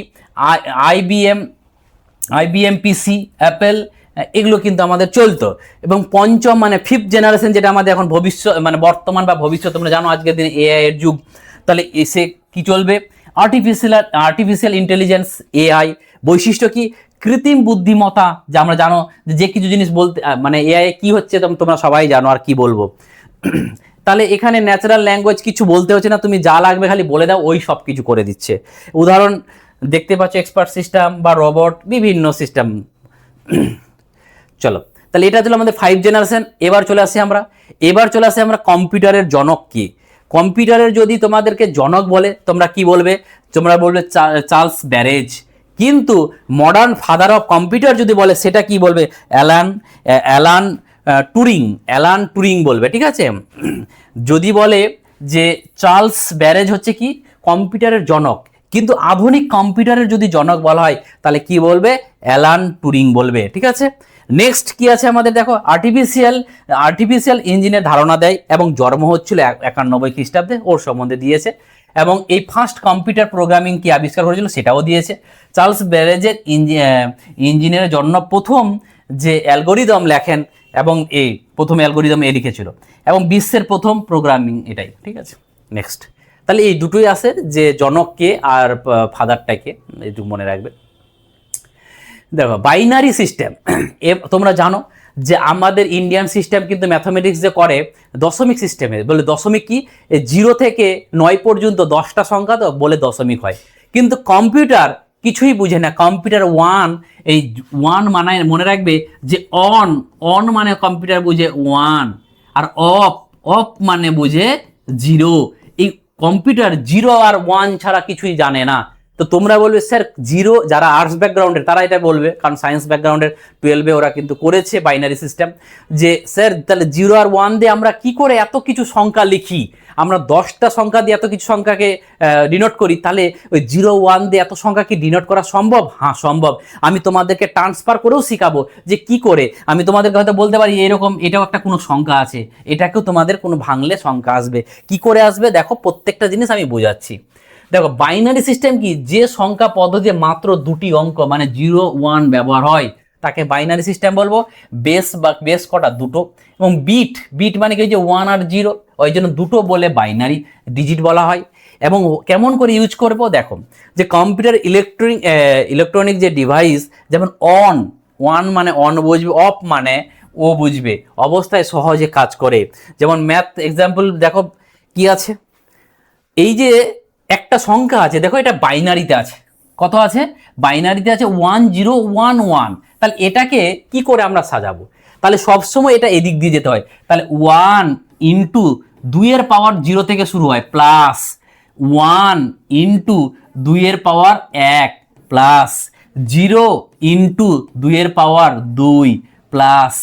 IBM PC, অ্যাপেল, এগুলো কিন্তু আমাদের চলতো। এবং পঞ্চম মানে ফিফথ জেনারেশন, যেটা আমাদের এখন ভবিষ্যৎ মানে বর্তমান বা ভবিষ্যৎ, তোমরা জানো আজকের দিনে AI এর যুগ, তাহলে এসে কি চলবে, আর্টিফিশিয়াল ইন্টেলিজেন্স, AI। বৈশিষ্ট্য কি, কৃত্রিম বুদ্ধিমত্তা, যা আমরা জানো যে কিছু জিনিস বলতে মানে AI কি হচ্ছে তোমরা সবাই জানো, আর কি বলবো। তাহলে এখানে ন্যাচারাল ল্যাঙ্গুয়েজ কিছু বলতে হচ্ছে না, তুমি যা লাগবে খালি বলে দাও, ওই সব কিছু করে দিচ্ছে। উদাহরণ দেখতে পাচ্ছ, এক্সপার্ট সিস্টেম বা রোবট, বিভিন্ন সিস্টেম। চলো, তাহলে এটা ছিল আমাদের 5 জেনারেশন। এবার চলে আসি আমরা কম্পিউটারের জনক কি। কম্পিউটারের যদি তোমাদেরকে জনক বলে, তোমরা কি বলবে, তোমরা বলবে চার্লস ব্যাবেজ। কিন্তু মডার্ন ফাদার অফ কম্পিউটার যদি বলে, সেটা কি বলবে, অ্যালান টুরিং বলবে। ঠিক আছে, যদি বলে যে চার্লস ব্যাবেজ হচ্ছে কি কম্পিউটারের জনক, কিন্তু আধুনিক কম্পিউটারের যদি জনক বলা হয় তাহলে কি বলবে, অ্যালান টুরিং বলবে। ঠিক আছে, নেক্সট কি আছে আমাদের দেখো, আর্টিফিশিয়াল ইঞ্জিনের ধারণা দেয়, এবং জন্ম হচ্ছিল 91 খ্রিস্টাব্দে, ওর সম্বন্ধে দিয়েছে। এবং এই ফার্স্ট কম্পিউটার প্রোগ্রামিং কি আবিষ্কার করেছিল সেটাও দিয়েছে। চার্লস ব্যাবেজের ইঞ্জিনিয়ারের জন্য প্রথম যে অ্যালগোরিদম লেখেন, এবং এই প্রথম অ্যালগোরিদম লিখেছিল, এবং বিশ্বের প্রথম প্রোগ্রামিং এটাই। ঠিক আছে, নেক্সট তাহলে এই দুটোই আছে, যে জনককে আর ফাদারটাকে, এইটুকু মনে রাখবে। দেখো বাইনারি সিস্টেম, তোমরা জানো যে আমাদের ইন্ডিয়ান সিস্টেম কিন্তু ম্যাথমেটিক্স যে করে দশমিক সিস্টেমে, বলে দশমিক কি, 0 থেকে 9 পর্যন্ত 10টা সংখ্যা তো বলে দশমিক হয়। কিন্তু কম্পিউটার কিছুই বুঝে না, কম্পিউটার এই 1 মানে মনে রাখবে যে অন মানে কম্পিউটার বুঝে 1, আর অফ মানে বুঝে 0। এই কম্পিউটার 0 আর 1 ছাড়া কিছুই জানে না। তো তোমরা বলবে স্যার 0, যারা আর্টস ব্যাকগ্রাউন্ডের তারা এটা বলবে, কারণ সায়েন্স ব্যাকগ্রাউন্ডের 12-এ ওরা কিন্তু করেছে বাইনারি সিস্টেম, যে স্যার তাহলে 0 আর 1 দিয়ে আমরা কি করে এত কিছু সংখ্যা লিখি, আমরা 10টা সংখ্যা দিয়ে এত কিছু সংখ্যাকে ডিনোট করি, তাহলে ওই 0, 1 দিয়ে এত সংখ্যা কি ডিনোট করা সম্ভব? হ্যাঁ সম্ভব। আমি তোমাদেরকে ট্রান্সফার করেও শিখাবো যে কি করে। আমি তোমাদেরকে হয়তো বলতে পারি এরকম, এটাও একটা কোনো সংখ্যা আছে, এটাকেও তোমাদের কোনো ভাঙলে সংখ্যা আসবে, কি করে আসবে দেখো, প্রত্যেকটা জিনিস আমি বোঝাচ্ছি। দেখো বাইনারি সিস্টেম কি, যে সংখ্যা পদ্ধতিতে মাত্র 2টি অঙ্ক মানে 0, 1 ব্যবহার হয় তাকে বাইনারি সিস্টেম বলবো। বেস কটা, 2টো। এবং বিট মানে কি, যে 1 আর 0, ওই জন্য 2টো বলে বাইনারি ডিজিট বলা হয়। এবং কেমন করে ইউজ করবো দেখো, যে কম্পিউটার ইলেকট্রনিক যে ডিভাইস, যেমন ওয়ান মানে অন বুঝবে, অফ মানে ও বুঝবে, অবস্থায় সহজে কাজ করে। যেমন ম্যাথ এক্সাম্পল দেখো কি আছে, এই যে একটা সংখ্যা আছে দেখো, এটা বাইনারিতে আছে, কত আছে, বাইনারিতে আছে 1011। তাহলে এটাকে কি করে আমরা সাজাবো, তাহলে সবসময় এটা এদিক দিয়ে যেতে হয়। তাহলে 1 ইন্টু 2 এর পাওয়ার 0 থেকে শুরু হয়, প্লাস 1 ইন্টু 2 এর পাওয়ার 1 প্লাস 0 ইন্টু 2 পাওয়ার 2 প্লাস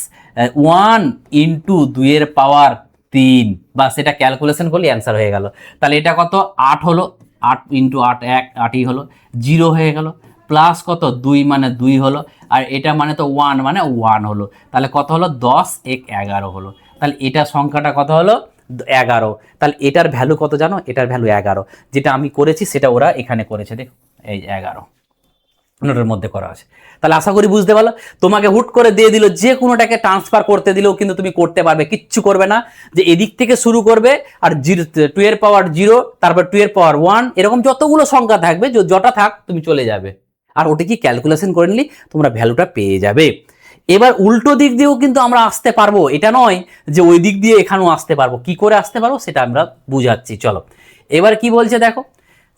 1 ইন্টু 2 পাওয়ার 3, বাস এটা ক্যালকুলেশন করলে অ্যান্সার হয়ে গেল। তাহলে এটা কত 8 হলো, 8 ইন্টু 8 8ই হলো, 0 হয়ে গেল, প্লাস কত 2 মানে 2 হলো, আর এটা মানে তো 1 মানে 1 হলো, তাহলে কত হলো 10 1 11 হলো। তাহলে এটা সংখ্যাটা কত হলো 11। তাহলে এটার ভ্যালু কত জানো, এটার ভ্যালু 11, যেটা আমি করেছি সেটা ওরা এখানে করেছে, দেখো এই 11 নোটের মধ্যে করা আছে। তাহলে আশা করি বুঝতে পারলো। তোমাকে হুট করে দিয়ে দিল, যে কোনোটাকে ট্রান্সফার করতে দিলেও কিন্তু তুমি করতে পারবে, কিচ্ছু করবে না, যে এদিক থেকে শুরু করবে আর 2 এর পাওয়ার 0, তারপর 2 এর পাওয়ার 1, এরকম যতগুলো সংখ্যা থাকবে যটা থাক তুমি চলে যাবে, আর ওটা কি ক্যালকুলেশন করে নিলি তোমরা ভ্যালুটা পেয়ে যাবে। এবার উল্টো দিক দিয়েও কিন্তু আমরা আসতে পারবো, এটা নয় যে ওই দিক দিয়ে এখানেও আসতে পারবো। কি করে আসতে পারবো সেটা আমরা বুঝাচ্ছি, চলো। এবার কি বলছে দেখো,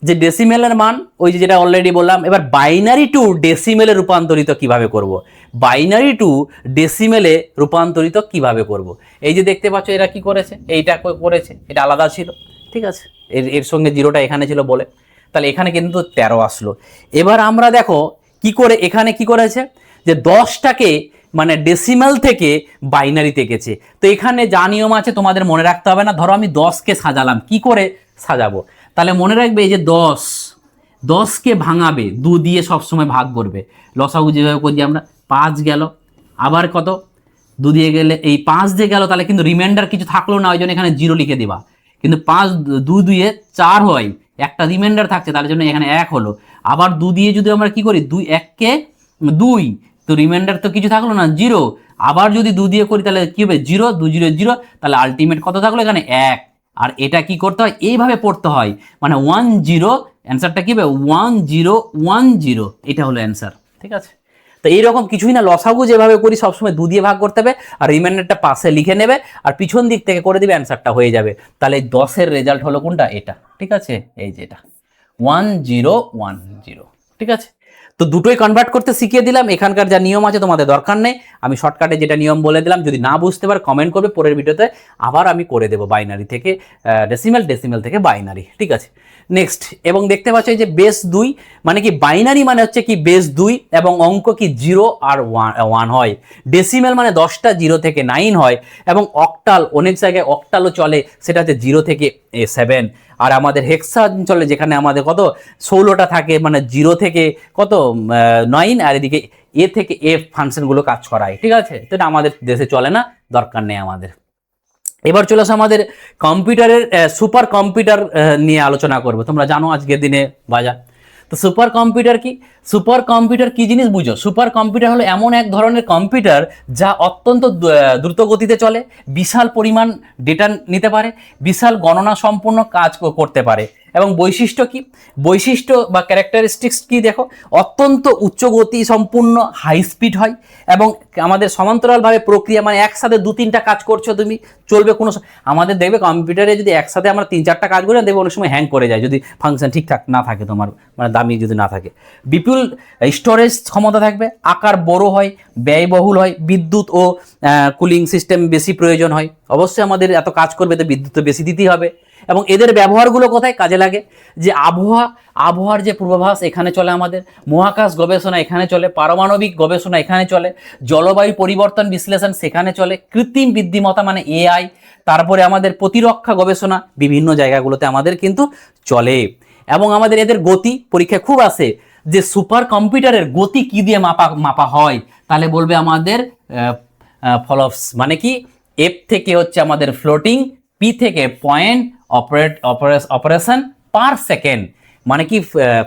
যে ডেসিমেলের মান ওই যেটা অলরেডি বললাম। এবার বাইনারি টু ডেসিমেলে রূপান্তরিত কিভাবে করব, বাইনারি টু ডেসিমেলে রূপান্তরিত কিভাবে করব। এই যে দেখতে পাচ্ছ এরা কি করেছে, এইটা করেছে, এটা আলাদা ছিল, ঠিক আছে, এর সঙ্গে 0টা এখানে ছিল বলে, তাহলে এখানে কিন্তু 13 আসলো। এবার আমরা দেখো কি করে এখানে কি করেছে, যে 10টাকে মানে ডেসিমাল থেকে বাইনারিতে গেছে। তো এখানে যা নিয়ম আছে তোমাদের মনে রাখতে হবে না। ধরো আমি 10কে সাজালাম, কি করে সাজাবো, তাহলে মনে রাখবে এই যে 10কে ভাঙাবে, 2 দিয়ে সবসময় ভাগ করবে। লসাগু যেভাবে করি আমরা, 5 গেল, আবার কত 2 দিয়ে গেলে এই 5 দিয়ে গেল, তাহলে কিন্তু রিমাইন্ডার কিছু থাকলো না, ওই জন্য এখানে 0 লিখে দিবা। কিন্তু 5 2 2 4 হয়, একটা রিমাইন্ডার থাকছে, তার জন্য এখানে 1 হলো। আবার 2 দিয়ে যদি আমরা কি করি, 2 1কে 2, তো রিমাইন্ডার তো কিছু থাকলো না, 0। আবার যদি 2 দিয়ে করি তাহলে কি হবে, 0 2 0 0, তাহলে আলটিমেট কত থাকলো এখানে 1। আর এটা কি করতে হয়, এইভাবে পড়তে হয়, মানে 1 0, অ্যান্সারটা কি হবে 1 0 1 0, এটা হলো অ্যান্সার, ঠিক আছে। তো এইরকম কিছুই না, লসাগু যেভাবে করি সবসময় 2 দিয়ে ভাগ করতে হবে, আর রিমাইন্ডারটা পাশে লিখে নেবে, আর পিছন দিক থেকে করে দিবে, অ্যান্সারটা হয়ে যাবে। তাহলে 10-এর রেজাল্ট হলো কোনটা, এটা, ঠিক আছে, এই যে এটা 1 0 1 0, ঠিক আছে। তো দুটোই কনভার্ট করতে শিখিয়ে দিলাম। এখানকার যা নিয়ম আছে তোমাদের দরকার নেই, আমি শর্টকাটে যেটা নিয়ম বলে দিলাম। যদি না বুঝতে পার কমেন্ট করবে, পরের ভিডিওতে আবার আমি করে দেবো বাইনারি থেকে ডেসিমেল, ডেসিমেল থেকে বাইনারি, ঠিক আছে। নেক্সট, এবং দেখতে পাচ্ছ এই যে বেস 2, মানে কি বাইনারি মানে হচ্ছে কি বেস 2, এবং অঙ্ক কি 0 আর 1 হয়। ডেসিমেল মানে 10টা 0 থেকে 9 হয়, এবং অক্টাল অনেক জায়গায় অক্টালও চলে, সেটা হচ্ছে 0 থেকে 7। আর আমাদের হেক্সা চলে, যেখানে আমাদের কত 16টা থাকে, মানে 0 থেকে কত 9, আর এদিকে এ থেকে এফ ফাংশনগুলো কাজ করায়, ঠিক আছে। তো এটা আমাদের দেশে চলে না, দরকার নেই আমাদের। এবার চলে আসো আমাদের কম্পিউটারের সুপার কম্পিউটার নিয়ে আলোচনা করবো। তোমরা জানো আজকের দিনে বাজার, তো সুপার কম্পিউটার কি, সুপার কম্পিউটার কি জিনিস বুঝো। সুপার কম্পিউটার হলো এমন এক ধরনের কম্পিউটার যা অত্যন্ত দ্রুত গতিতে চলে, বিশাল পরিমাণ ডেটা নিতে পারে, বিশাল গণনা সম্পূর্ণ কাজ করতে পারে। এবং বৈশিষ্ট্য কি, বৈশিষ্ট্য বা ক্যারেক্টারিস্টিক্স কি দেখো, অত্যন্ত উচ্চ গতি সম্পূর্ণ, হাই স্পিড হয়, এবং আমাদের সমান্তরালভাবে প্রক্রিয়া, মানে একসাথে 2-3টা কাজ করছো তুমি, চলবে কোনো। আমাদের দেখবে কম্পিউটারে যদি একসাথে আমরা 3-4টা কাজ করি, দেখবে অনেক সময় হ্যাং করে যায়, যদি ফাংশন ঠিকঠাক না থাকে তোমার, মানে দামি যদি না থাকে। বিপুল স্টোরেজ ক্ষমতা থাকবে, আকার বড় হয়, ব্যয়বহুল হয়, বিদ্যুৎ ও কুলিং সিস্টেম বেশি প্রয়োজন হয়। অবশ্যই আমাদের এত কাজ করবে তো বিদ্যুৎ তো বেশি দিতেই হবে। এবং এদের ব্যবহারগুলো কোথায় কাজে লাগে, যে আবহাওয়ার যে পূর্বাভাস এখানে চলে, আমাদের মহাকাশ গবেষণা এখানে চলে, পারমাণবিক গবেষণা এখানে চলে, জলবায়ু পরিবর্তন বিশ্লেষণ সেখানে চলে, কৃত্রিম বুদ্ধিমত্তা মানে এআই, তারপরে আমাদের প্রতিরক্ষা গবেষণা বিভিন্ন জায়গাগুলোতে আমাদের কিন্তু চলে। এবং আমাদের এদের গতি পরীক্ষা খুব আসে, যে সুপার কম্পিউটারের গতি কি দিয়ে মাপা হয়, তাহলে বলবে আমাদের ফলপস, মানে কি এফ থেকে হচ্ছে আমাদের ফ্লোটিং, পি থেকে পয়েন্ট অপারেশন পার সেকেন্ড, মানে কি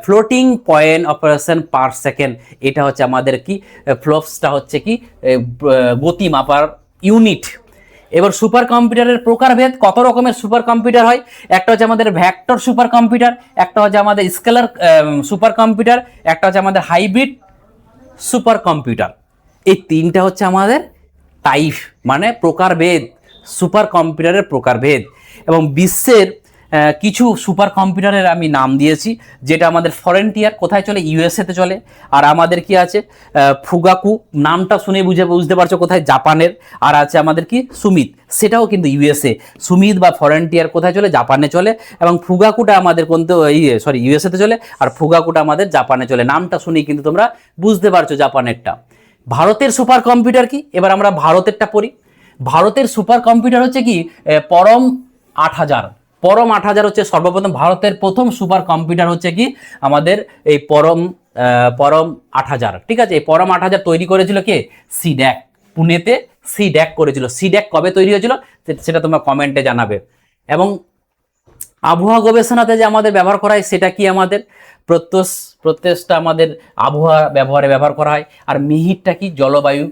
floating point operation per second, এটা হচ্ছে আমাদের কি ফ্লপসটা হচ্ছে কি গতি মাপার ইউনিট। এবার সুপার কম্পিউটারের প্রকারভেদ, কত রকমের সুপার কম্পিউটার হয়, একটা হচ্ছে আমাদের ভেক্টর সুপার কম্পিউটার, একটা হচ্ছে আমাদের স্কেলার সুপার কম্পিউটার, একটা হচ্ছে আমাদের হাইব্রিড সুপার কম্পিউটার। এই 3টা হচ্ছে আমাদের টাইপ, মানে প্রকারভেদ, সুপার কম্পিউটারের প্রকারভেদ। এবং বিশ্বের কিছু সুপার কম্পিউটারের আমি নাম দিয়েছি, যেটা আমাদের ফরেন্টিয়ার কোথায় চলে, ইউএসএতে চলে। আর আমাদের কি আছে ফুগাকু, নামটা শুনে বুঝতে পারছো কোথায়, জাপানের। আর আছে আমাদের কি সুমিত, সেটাও কিন্তু ইউএসএ। সুমিত বা ফরেন্টিয়ার কোথায় চলে, জাপানে চলে। এবং ফুগাকুটা আমাদের কিন্তু ইউএসএতে চলে, আর ফুগাকুটা আমাদের জাপানে চলে। নামটা শুনেই কিন্তু তোমরা বুঝতে পারছো জাপানেরটা। ভারতের সুপার কম্পিউটার কি, এবার আমরা ভারতেরটা পড়ি। ভারতের সুপার কম্পিউটার হচ্ছে কি পরম 8000। পরম 8000 হচ্ছে সর্বপ্রথম ভারতের প্রথম সুপার কম্পিউটার হচ্ছে কি আমাদের এই পরম 8000। ঠিক আছে, এই পরম 8000 তৈরি করেছিল কে, সিড্যাক, পুনেতে সিড্যাক করেছিল। সিড্যাক কবে তৈরি হয়েছিল সেটা তোমরা কমেন্টে জানাবে। এবং আবহাওয়া গবেষণাতে যে আমাদের ব্যবহার করা হয় সেটা কি, আমাদের প্রত্যেকটা আমাদের আবহাওয়া ব্যবহার করা হয়। আর মিহিরটা কি, জলবায়ু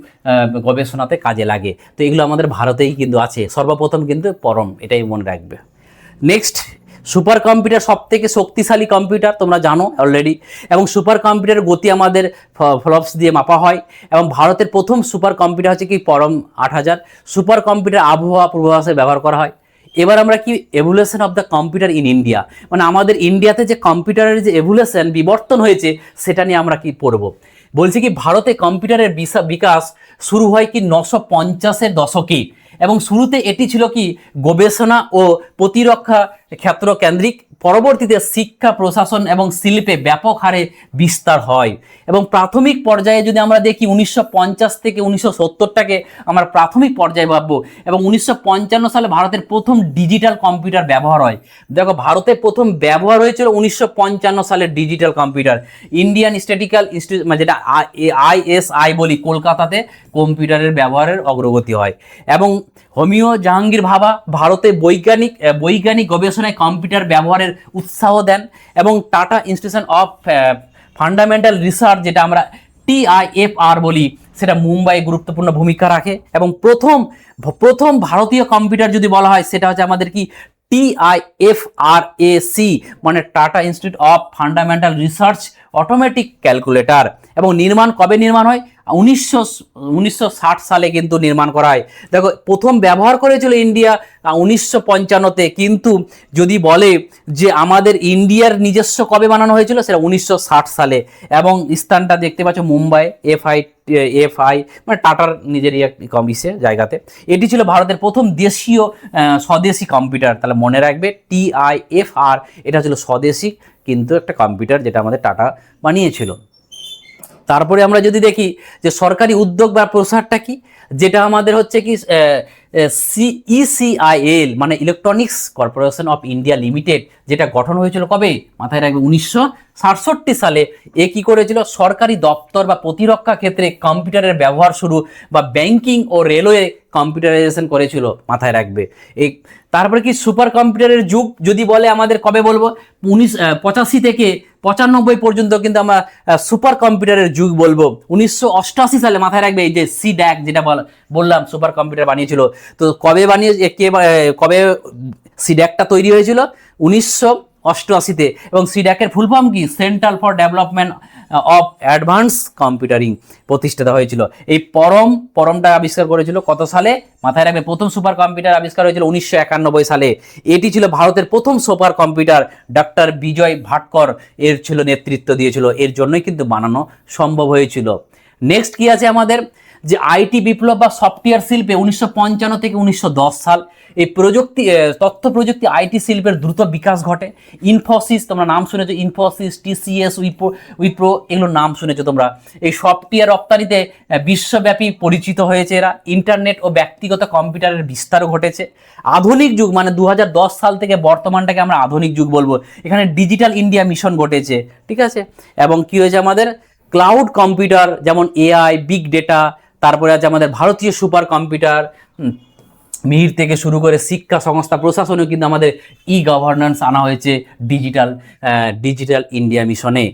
গবেষণাতে কাজে লাগে। তো এগুলো আমাদের ভারতেই কিন্তু আছে সর্বপ্রথম, কিন্তু পরম, এটাই মনে রাখবে। নেক্সট, সুপার কম্পিউটার সব থেকে শক্তিশালী কম্পিউটার তোমরা জানো অলরেডি। এবং সুপার কম্পিউটারের গতি আমাদের ফ্লপস দিয়ে মাপা হয়। এবং ভারতের প্রথম সুপার কম্পিউটার হচ্ছে কি পরম 8000। সুপার কম্পিউটার আবহাওয়া পূর্বাভাসে ব্যবহার করা হয়। এবার আমরা কি, evolution of the computer in India, মানে আমাদের ইন্ডিয়াতে যে কম্পিউটারের যে এভলিউশন, বিবর্তন হয়েছে, সেটা নিয়ে আমরা কি পড়ব। বলছি কি ভারতে কম্পিউটারের বিকাশ শুরু হয় কি 950-এর দশকে। এবং শুরুতে এটি ছিল কি গবেষণা ও প্রতিরক্ষা ক্ষেত্র কেন্দ্রিক। পরবর্তীতে শিক্ষা, প্রশাসন এবং শিল্পে ব্যাপক হারে বিস্তার হয়। এবং প্রাথমিক পর্যায়ে যদি আমরা দেখি 1950 থেকে 1970টাকে আমরা প্রাথমিক পর্যায়ে ভাববো। এবং 1955 সালে ভারতের প্রথম ডিজিটাল কম্পিউটার ব্যবহার হয়। দেখো, ভারতের প্রথম ব্যবহার হয়েছিল 1955 সালের digital computer. Indian statistical institute, মানে যেটা ISI বলি, কলকাতাতে কম্পিউটারের ব্যবহারের অগ্রগতি হয়। এবং হোমিও জাহাঙ্গীর ভাভা ভারতে বৈজ্ঞানিক গবেষণায় কম্পিউটার ব্যবহারের উৎসাহ দেন। এবং tata institution of fundamental research, যেটা আমরা TIFR বলি, সেটা মুম্বাই গুরুত্বপূর্ণ ভূমিকা রাখে। এবং প্রথম ভারতীয় কম্পিউটার যদি বলা হয় সেটা হচ্ছে আমাদের কি TIFRAC, মানে tata institute of fundamental research automatic calculator. এবং কবে নির্মাণ হয়, 1960 সালে কিন্তু নির্মাণ করা হয়। দেখো, প্রথম ব্যবহার করেছিল ইন্ডিয়া 1955-তে, কিন্তু যদি বলে যে আমাদের ইন্ডিয়ার নিজস্ব কবে বানানো হয়েছিল, সেটা 1960 সালে। এবং স্থানটা দেখতে পাচ্ছ মুম্বাই, FI মানে টাটার নিজেরই এক জায়গাতে। এটি ছিল ভারতের প্রথম স্বদেশী কম্পিউটার। তাহলে মনে রাখবে TIFR, এটা ছিল স্বদেশী কিন্তু একটা কম্পিউটার, যেটা আমাদের টাটা বানিয়েছিল। তারপরে আমরা যদি দেখি যে সরকারি উদ্যোগ বা প্রসারটা কি, যেটা আমাদের হচ্ছে কি ECIL, মানে electronics corporation of India limited, যেটা গঠন হয়েছিল কবে, মাথায় রাখবে 1967 সালে। এ কি করেছিল, সরকারি দপ্তর বা প্রতিরক্ষা ক্ষেত্রে কম্পিউটারের ব্যবহার শুরু, বা ব্যাংকিং ও রেলওয়ে কম্পিউটারাইজেশন করেছিল, মাথায় রাখবে। এই তারপরে কি সুপার কম্পিউটারের যুগ যদি বলে আমাদের কবে বলবো, 1985 থেকে 95 পর্যন্ত কিন্তু আমরা সুপার কম্পিউটারের যুগ বলবো। 1988 সালে, মাথায় রাখবে, এই যে সিড্যাক যেটা বললাম সুপার কম্পিউটার বানিয়েছিল। তো কবে সিড্যাকটা তৈরি হয়েছিল, 1988-তে। এবং সিড্যাকের ফুল ফর্ম কি, central for development of advance computering প্রতিষ্ঠিত হয়েছিল। এই পরমটা আবিষ্কার করেছিল কত সালে, মাথায় রাখবে, প্রথম সুপার কম্পিউটার আবিষ্কার হয়েছিল 1991 সালে। এটি ছিল ভারতের প্রথম সুপার কম্পিউটার। ডক্টর বিজয় ভাটকর এর ছিল নেতৃত্ব দিয়েছিল, এর জন্যই কিন্তু বানানো সম্ভব হয়েছিল। নেক্সট কি আছে আমাদের, যে আইটি বিপ্লব বা সফটওয়্যার শিল্পে 1955 থেকে 1910 সাল, এই তথ্য প্রযুক্তি আইটি শিল্পের দ্রুত বিকাশ ঘটে। ইনফোসিস, তোমরা নাম শুনেছো, ইনফোসিস, TCS, উইপ্রো, এগুলোর নাম শুনেছো তোমরা। এই সফটওয়্যার রপ্তানিতে বিশ্বব্যাপী পরিচিত হয়েছে এরা। ইন্টারনেট ও ব্যক্তিগত কম্পিউটারের বিস্তারও ঘটেছে। আধুনিক যুগ, মানে 2010 সাল থেকে বর্তমানটাকে আমরা আধুনিক যুগ বলবো। এখানে ডিজিটাল ইন্ডিয়া মিশন ঘটেছে, ঠিক আছে। এবং কি হয়েছে আমাদের, ক্লাউড কম্পিউটার, যেমন AI, বিগ ডেটা। তারপরে আছে আমাদের ভারতীয় সুপার কম্পিউটার, মিহির থেকে শুরু করে শিক্ষা সংস্থা, প্রশাসনেও কিন্তু আমাদের গভর্নেন্স আনা হয়েছে ডিজিটাল ইন্ডিয়া মিশনে।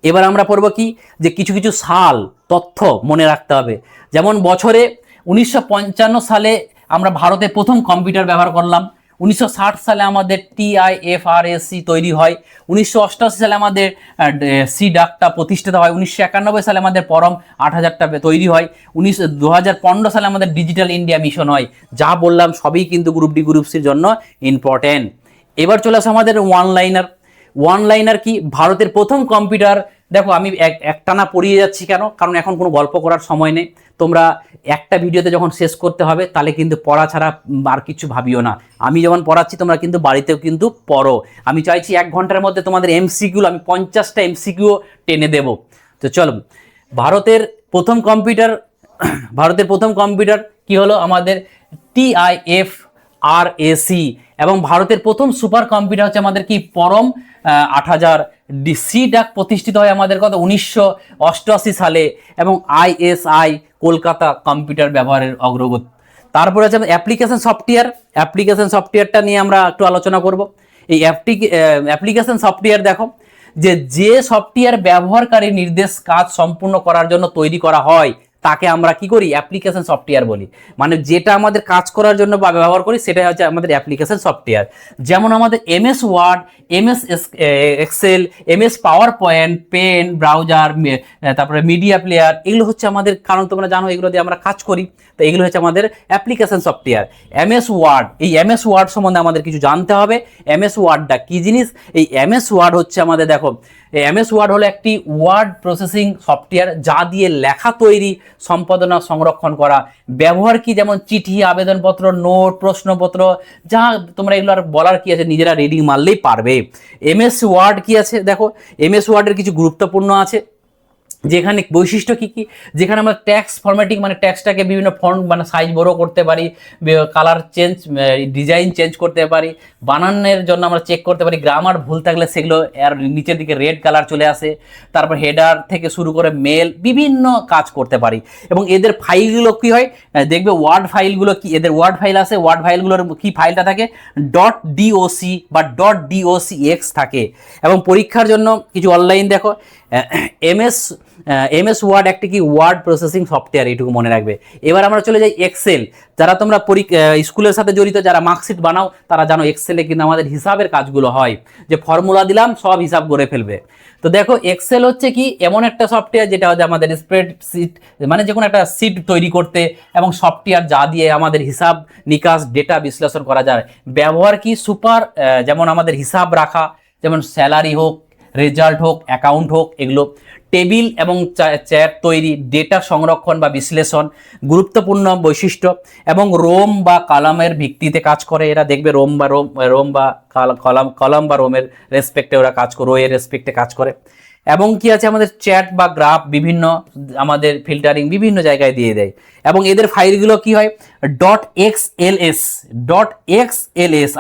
এবার আমরা পড়বো কি, যে কিছু কিছু সাল তথ্য মনে রাখতে হবে। যেমন বছরে 1955 সালে আমরা ভারতে প্রথম কম্পিউটার ব্যবহার করলাম। 1960 সালে আমাদের TIFRAC তৈরি হয়। 1988 সালে আমাদের সিডাকটা প্রতিষ্ঠিত হয়। 1991 সালে আমাদের পরম 8000টা তৈরি হয়। 2015 সালে আমাদের ডিজিটাল ইন্ডিয়া মিশন হয়। যা বললাম সবই কিন্তু গ্রুপ ডি গ্রুপ সির জন্য ইম্পর্টেন্ট। এবার চলে আসে আমাদের ওয়ান লাইনার। ওয়ান লাইনার কি? ভারতের প্রথম কম্পিউটার। দেখো আমি একটানা পড়িয়ে যাচ্ছি কেন, কারণ এখন কোনো গল্প করার সময় নেই। তোমরা একটা ভিডিওতে যখন শেষ করতে হবে তাহলে কিন্তু পড়া ছাড়া আর কিছু ভাবিও না। আমি যখন পড়াচ্ছি তোমরা কিন্তু বাড়িতেও কিন্তু পড়ো। আমি চাইছি 1 ঘন্টার মধ্যে তোমাদের এমসিকিউ আমি 50টা এমসিকিউ টেনে দেব। তো চলো, ভারতের প্রথম কম্পিউটার, ভারতের প্রথম কম্পিউটার কি হলো? আমাদের TIFRAC। এবং ভারতের প্রথম সুপার কম্পিউটার হচ্ছে আমাদের কি? পরম 8000 সি ডাক প্রতিষ্ঠিত হয় আমাদের কত? 1988 সালে। এবং ISI কলকাতা কম্পিউটার ব্যবহারের অগ্রগতি। তারপরে আছে অ্যাপ্লিকেশন সফটওয়্যার। অ্যাপ্লিকেশন সফটওয়্যারটা নিয়ে আমরা একটু আলোচনা করব। এই অ্যাপ্লিকেশন সফটওয়্যার দেখো, যে সফটওয়্যার ব্যবহারকারী নির্দেশ কাজ সম্পূর্ণ করার জন্য তৈরি করা হয় তাকে আমরা কি করি? অ্যাপ্লিকেশন সফটওয়্যার বলি। মানে যেটা আমাদের কাজ করার জন্য ব্যবহার করি সেটাই হচ্ছে আমাদের অ্যাপ্লিকেশন সফটওয়্যার। যেমন আমাদের MS Word, MS Excel, MS PowerPoint, pen, browser, তারপরে মিডিয়া প্লেয়ার, এগুলো হচ্ছে আমাদের, কারণ তোমরা জানো এগুলো দিয়ে আমরা কাজ করি, তো এগুলো হচ্ছে আমাদের অ্যাপ্লিকেশন সফটওয়্যার। MS ওয়ার্ড, এই MS ওয়ার্ড সম্বন্ধে আমাদের কিছু জানতে হবে। MS ওয়ার্ডটা কি জিনিস? এই MS ওয়ার্ড হচ্ছে আমাদের, দেখো MS ওয়ার্ড হলো একটি ওয়ার্ড প্রসেসিং সফটওয়্যার যা দিয়ে লেখা তৈরি, সম্পাদনা, সংরক্ষণ করা। ব্যবহার কি? যেমন চিঠি, আবেদনপত্র, নোট, প্রশ্নপত্র, যা তোমরা এগুলো আর বলার কি আছে, নিজেরা রিডিং মারলেই পারবে। MS ওয়ার্ড কি আছে দেখো, MS ওয়ার্ডের কিছু গুরুত্বপূর্ণ আছে, যেখানে বৈশিষ্ট্য কি কি? যেখানে আমরা ট্যাক্স ফরম্যাটিং, মানে ট্যাক্সটাকে বিভিন্ন ফন্ট মানে সাইজ বড় করতে পারি, কালার চেঞ্জ, ডিজাইন চেঞ্জ করতে পারি, বানানের জন্য আমরা চেক করতে পারি, গ্রামার ভুল থাকলে সেগুলো আর নিচের দিকে রেড কালার চলে আসে। তারপর হেডার থেকে শুরু করে মেল, বিভিন্ন কাজ করতে পারি। এবং এদের ফাইলগুলো কি হয়? দেখবে ওয়ার্ড ফাইলগুলো কি, এদের ওয়ার্ড ফাইল আছে, ওয়ার্ড ফাইলগুলোর কি ফাইলটা থাকে? .doc বা .docx থাকে। এবং পরীক্ষার জন্য কিছু অনলাইন দেখো, MS ওয়ার্ড একটি কি? ওয়ার্ড প্রসেসিং সফটওয়্যার, এইটুকু মনে রাখবে। এবার আমরা চলে যাই এক্সেল। যারা তোমরা স্কুলের সাথে জড়িত, যারা মার্কশিট বানাও, তারা জানো এক্সেলে কিন্তু আমাদের হিসাবের কাজগুলো হয়, যে ফর্মুলা দিলাম সব হিসাব করে ফেলবে। তো দেখো এক্সেল হচ্ছে কি? এমন একটা সফটওয়্যার যেটা হচ্ছে আমাদের স্প্রেডশিট, মানে যে কোনো একটা সিট তৈরি করতে, এবং সফটওয়্যার যা দিয়ে আমাদের হিসাব নিকাশ, ডেটা বিশ্লেষণ করা যায়। ব্যবহার কি? সুপার, যেমন আমাদের হিসাব রাখা, যেমন স্যালারি হোক, রেজাল্ট হোক, অ্যাকাউন্ট হোক, এগুলো। টেবিল এবং চ্যাট তৈরি, ডেটা সংরক্ষণ বা বিশ্লেষণ, গুরুত্বপূর্ণ বৈশিষ্ট্য। এবং রোম বা কলামের ভিত্তিতে কাজ করে এরা, দেখবে রোম বা কলাম বা রোমের রেসপেক্টে ওরা কাজ করে, রোয়ের রেসপেক্টে কাজ করে। এবং কি আছে? আমাদের চ্যাট বা গ্রাফ, বিভিন্ন আমাদের ফিল্টারিং বিভিন্ন জায়গায় দিয়ে দেয়। এবং এদের ফাইলগুলো কি হয়? .xls,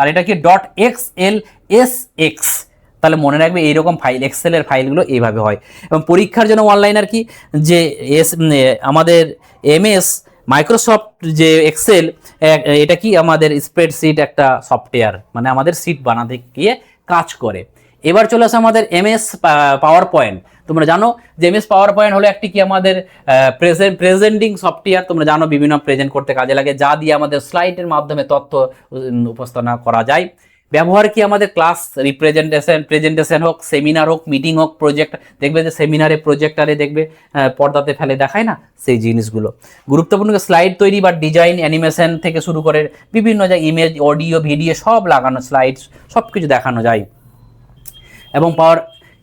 আর এটা কি? .xlsx। তাহলে মনে রাখবে এইরকম ফাইল, এক্সেলের ফাইলগুলো এইভাবে হয়। এবং পরীক্ষার জন্য অনলাইন আর কি, যে আমাদের MS মাইক্রোসফট যে এক্সেল, এটা কি? আমাদের স্প্রেডশিট একটা সফটওয়্যার, মানে আমাদের সিট বানাতে গিয়ে কাজ করে। এবার চলে আসে আমাদের MS পাওয়ার পয়েন্ট। তোমরা জানো যে MS পাওয়ার পয়েন্ট হলো একটি কি? আমাদের প্রেজেন্টিং সফটওয়্যার। তোমরা জানো বিভিন্ন প্রেজেন্ট করতে কাজে লাগে, যা দিয়ে আমাদের স্লাইডের মাধ্যমে তথ্য উপস্থাপনা করা যায়। ব্যবহার কি? আমাদের ক্লাস প্রেজেন্টেশন হোক, সেমিনার হোক, মিটিং হোক, প্রজেক্ট, দেখবে যে সেমিনারে প্রজেক্টারে দেখবে পর্দাতে ফেলে দেখায় না, সেই জিনিসগুলো। গুরুত্বপূর্ণ স্লাইড তৈরি বা ডিজাইন, অ্যানিমেশন থেকে শুরু করে বিভিন্ন জায়গায় ইমেজ, অডিও, ভিডিও সব লাগানো, স্লাইডস সব কিছু দেখানো যায়। এবং পাওয়ার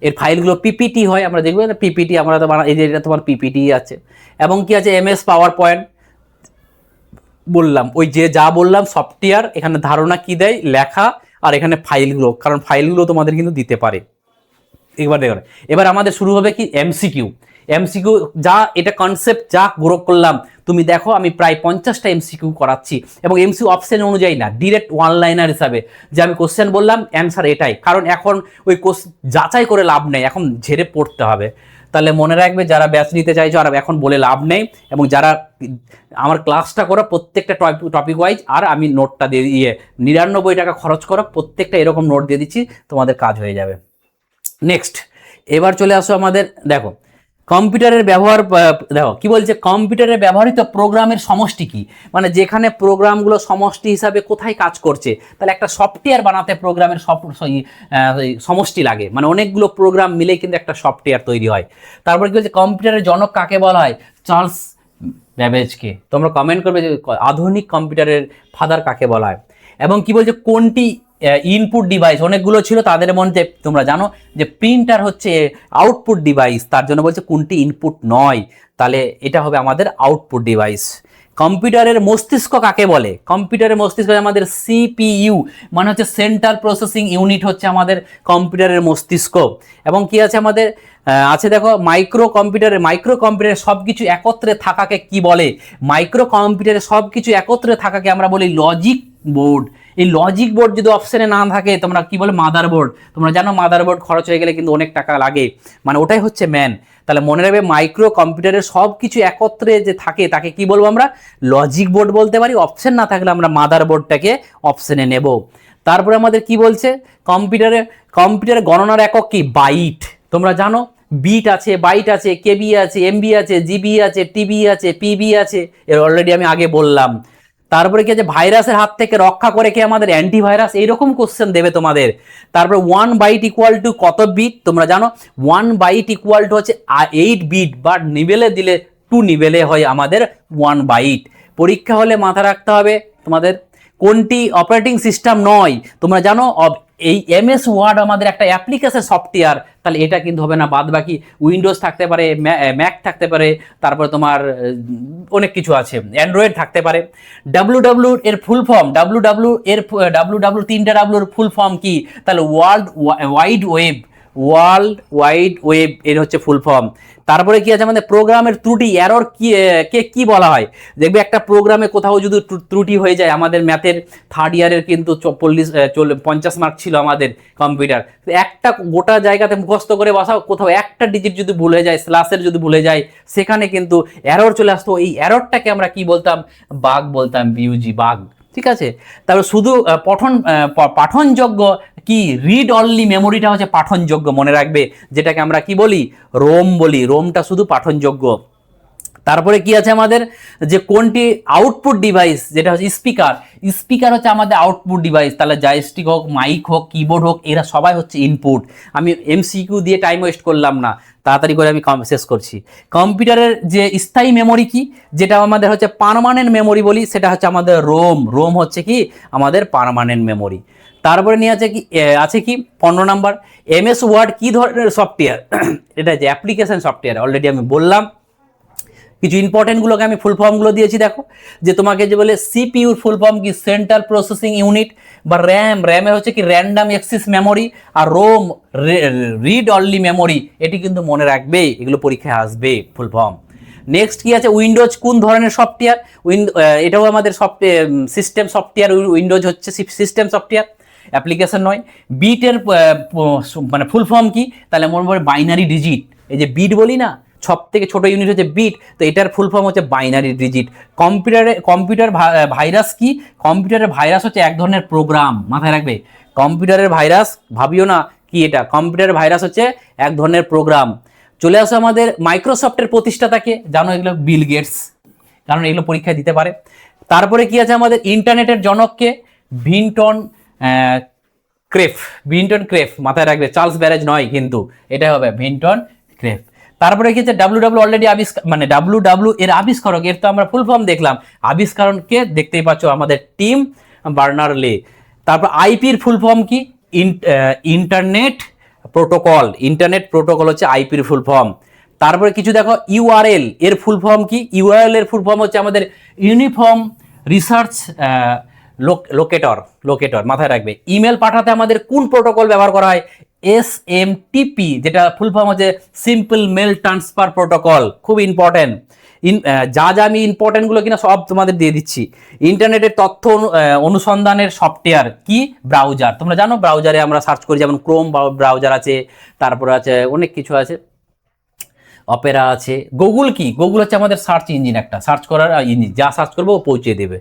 এর ফাইলগুলো PPT হয়, আমরা দেখবো PPT, আমরা তো এই যে এটা তোমার PPT আছে। এবং কি আছে? MS পাওয়ার পয়েন্ট বললাম, ওই যে যা বললাম সফটওয়্যার, এখানে ধারণা কি দেয়? লেখা, আর এখানে ফাইলগুলো, কারণ ফাইলগুলো তোমাদের কিন্তু দিতে পারে। এবার আমাদের শুরু হবে কি? MCQ। যা এটা কনসেপ্ট যা গ্রো করলাম, তুমি দেখো আমি প্রায় 50টা MCQ করাচ্ছি, এবং MCQ অপশন অনুযায়ী না, ডিরেক্ট ওয়ান লাইনার হিসাবে, যে আমি কোশ্চেন বললাম অ্যান্সার এটাই। কারণ এখন ওই যাচাই করে লাভ নেই, এখন ঝেড়ে পড়তে হবে। তাহলে মনে রাখবে, যারা ব্যাচ নিতে চাইছো আর এখন বলে লাভ নেই, এবং যারা আমার ক্লাসটা করো প্রত্যেকটা টপিক ওয়াইজ, আর আমি নোটটা দিয়ে 99 টাকা খরচ করো, প্রত্যেকটা এরকম নোট দিয়ে দিচ্ছি, তোমাদের কাজ হয়ে যাবে। নেক্সট, এবার চলে আসো আমাদের, দেখো কম্পিউটারের ব্যবহার। দেখো কি বলছে? কম্পিউটারে ব্যবহৃত প্রোগ্রামের সমষ্টি কি? মানে যেখানে প্রোগ্রামগুলো সমষ্টি হিসাবে কোথায় কাজ করছে, তাহলে একটা সফটওয়্যার বানাতে প্রোগ্রামের সমষ্টি লাগে, মানে অনেকগুলো প্রোগ্রাম মিলে কিন্তু একটা সফটওয়্যার তৈরি হয়। তারপর কি বলছে? কম্পিউটারের জনক কাকে বলা হয়? চার্লস ব্যাবেজকে। তোমরা কমেন্ট করবে যে আধুনিক কম্পিউটারের ফাদার কাকে বলা হয়। এবং কি বলছে? কোনটি ইনপুট ডিভাইস অনেকগুলো ছিল, তাদের মধ্যে তোমরা জানো যে প্রিন্টার হচ্ছে আউটপুট ডিভাইস, তার জন্য বলছে কোনটি ইনপুট নয়, তাহলে এটা হবে আমাদের আউটপুট ডিভাইস। কম্পিউটারের মস্তিষ্ক কাকে বলে? কম্পিউটারের মস্তিষ্ক আমাদের সিপিইউ, মানে হচ্ছে সেন্ট্রাল প্রসেসিং ইউনিট হচ্ছে আমাদের কম্পিউটারের মস্তিষ্ক। এবং কি আছে আমাদের আছে দেখো মাইক্রো কম্পিউটারে সব কিছু একত্রে থাকাকে কি বলে? মাইক্রো কম্পিউটারে সব কিছু একত্রে থাকাকে আমরা বলি লজিক বোর্ড। এই লজিক বোর্ড যদি অপশনে না থাকে তোমরা কি বলে? Mother board. তোমরা জানো মাদার বোর্ড খরচ হয়ে গেলে কিন্তু অনেক টাকা লাগে, মানে ওটাই হচ্ছে ম্যান। তাহলে মনে রাখবে মাইক্রো কম্পিউটারের সব কিছু একত্রে যে থাকে তাকে কি বলবো আমরা? লজিক বোর্ড বলতে পারি। অপশন না থাকলে আমরা মাদার বোর্ডটাকে অপশনে নেব। তারপরে আমাদের কি বলছে? কম্পিউটারে গণনার একক কি? বাইট। তোমরা জানো বিট আছে, বাইট আছে, কেবি আছে, এমবি আছে, জিবি আছে, টিবি আছে, পিবি আছে, এর অলরেডি আমি আগে বললাম। তারপরে কি আছে? ভাইরাসের হাত থেকে রক্ষা করে কি আমাদের অ্যান্টিভাইরাস, এইরকম কোশ্চেন দেবে তোমাদের। তারপরে 1 বাইট ইকুয়াল টু কত বিট? তোমরা জানো 1 বাইট ইকুয়াল টু হচ্ছে 8 বিট, বা নিবেলে দিলে 2 নিবেলে হয় আমাদের 1 বাইট। পরীক্ষা হলে মাথা রাখতে হবে তোমাদের কোনটি অপারেটিং সিস্টেম নয়। তোমরা জানো এই এমএস ওয়ার্ড আমাদের একটা অ্যাপ্লিকেশন সফটওয়্যার, তাহলে এটা কিন্তু হবে না। বাদ বাকি উইন্ডোজ থাকতে পারে, ম্যাক থাকতে পারে, তারপরে তোমার অনেক কিছু আছে, অ্যান্ড্রয়েড থাকতে পারে। ডাব্লিউ এর ফুল ফর্ম, ডাব্লিউ তিনটা ডাব্লিউর ফুল ফর্ম কি? তাহলে ওয়ার্ল্ড ওয়াইড ওয়েব এর হচ্ছে ফুল ফর্ম। তারপরে কি আছে আমাদের প্রোগ্রামের ত্রুটি, এরর কি বলা হয়? দেখবে একটা প্রোগ্রামে কোথাও যদি ত্রুটি হয়ে যায়, আমাদের ম্যাথের থার্ড ইয়ারের কিন্তু 50 মার্ক ছিল আমাদের কম্পিউটার, একটা গোটা জায়গাতে মুখস্থ করে বসাও, কোথাও একটা ডিজিট যদি ভুলে যায়, স্ল্যাশের যদি ভুলে যায়, সেখানে কিন্তু এরর চলে আসতো। এই এররটাকে আমরা কি বলতাম? বাগ বলতাম, বিউজি বাগ। ঠিক আছে, তারপর শুধু পাঠনযোগ্য কি? রিড অনলি মেমোরিটা হচ্ছে পাঠনযোগ্য, মনে রাখবে, যেটাকে আমরা কি বলি? রোম বলি। রোমটা শুধু পাঠনযোগ্য। তারপরে কি আছে আমাদের? যে কোনটি আউটপুট ডিভাইস? যেটা হচ্ছে স্পিকার হচ্ছে আমাদের আউটপুট ডিভাইস। তাহলে জয়স্টিক হোক, মাইক হোক, কিবোর্ড হোক, এরা সবাই হচ্ছে ইনপুট। আমি এমসিকিউ দিয়ে টাইম ওয়েস্ট করলাম না, তাড়াতাড়ি করে আমি শেষ করছি। কম্পিউটারের যে স্থায়ী মেমোরি কি? যেটা আমাদের হচ্ছে পার্মানেন্ট মেমোরি বলি, সেটা হচ্ছে আমাদের রোম হচ্ছে কি আমাদের পার্মানেন্ট মেমোরি। তারপরে নিয়ে আছে কি 15 নাম্বার, এমএস ওয়ার্ড কি ধরনের সফটওয়্যার? এটা যে অ্যাপ্লিকেশন সফটওয়্যার, অলরেডি আমি বললাম। কিছু ইম্পর্টেন্টগুলোকে আমি ফুল ফর্মগুলো দিয়েছি, দেখো যে তোমাকে যে বলে সিপিইউর ফুল ফর্ম কি? Central processing unit. বা র্যামে হচ্ছে কি? Random access memory. আর রোম রিড অনলি মেমোরি। এটি কিন্তু মনে রাখবে, এগুলো পরীক্ষায় আসবে ফুল ফর্ম। নেক্সট কি আছে? উইন্ডোজ কোন ধরনের সফটওয়্যার? এটাও আমাদের সিস্টেম সফটওয়্যার। উইন্ডোজ হচ্ছে সিস্টেম সফটওয়্যার, অ্যাপ্লিকেশন নয়। বিটের মানে ফুল ফর্ম কি? তাহলে মনে পড়ে বাইনারি ডিজিট। এই যে বিট বলি না, সব থেকে ছোট ইউনিট হচ্ছে বিট, তো এটার ফুল ফর্ম হচ্ছে বাইনারি ডিজিট। কম্পিউটার ভাইরাস কি? কম্পিউটারের ভাইরাস হচ্ছে এক ধরনের প্রোগ্রাম, মাথায় রাখবে। কম্পিউটারের ভাইরাস ভাবিও না কি এটা, কম্পিউটারের ভাইরাস হচ্ছে এক ধরনের প্রোগ্রাম। চলে আসো আমাদের মাইক্রোসফটের প্রতিষ্ঠাতাকে, জানো এগুলো বিল গেটস, কারণ এগুলো পরীক্ষায় দিতে পারে। তারপরে কি আছে আমাদের? ইন্টারনেটের জনককে? ভিনটন ক্রেফ, মাথায় রাখবে, চার্লস ব্যারেজ নয় কিন্তু, এটা হবে ভিনটন ক্রেফ। তারপরে কি আছে? ডাব্লিউ অলরেডি মানে ডাব্লিউ এর আবিষ্কারক, এর তো আমরা ফুল ফর্ম দেখলাম। আবিষ্কারককে দেখতেই পাচ্ছ আমাদের টিম বার্নার লে। তারপর আইপির ফুল ফর্ম কি? ইন্টারনেট প্রোটোকল হচ্ছে আইপির ফুল ফর্ম। তারপরে কিছু দেখো, ইউআরএল এর ফুল ফর্ম কি? ইউআরএল এর ফুল ফর্ম হচ্ছে আমাদের ইউনিফর্ম রিসার্চ লোকেটর, মাথায় রাখবে। ইমেল পাঠাতে আমাদের কোন প্রোটোকল ব্যবহার করা হয়? SMTP, যেটা ফুল ফর্ম হচ্ছে সিম্পল মেল ট্রান্সফার প্রোটোকল, খুব ইম্পর্টেন্ট। যা আমি ইম্পর্টেন্টগুলো কিনা সব তোমাদের দিয়ে দিচ্ছি। ইন্টারনেটের তথ্য অনুসন্ধানের সফটওয়্যার কি? ব্রাউজার। তোমরা জানো ব্রাউজারে আমরা সার্চ করি, যেমন ক্রোম ব্রাউজার আছে, তারপরে আছে অনেক কিছু আছে, অপেরা আছে। গুগল কি? গুগল হচ্ছে আমাদের সার্চ ইঞ্জিন, একটা সার্চ করার ইঞ্জিন, যা সার্চ করবো ও পৌঁছে দেবে।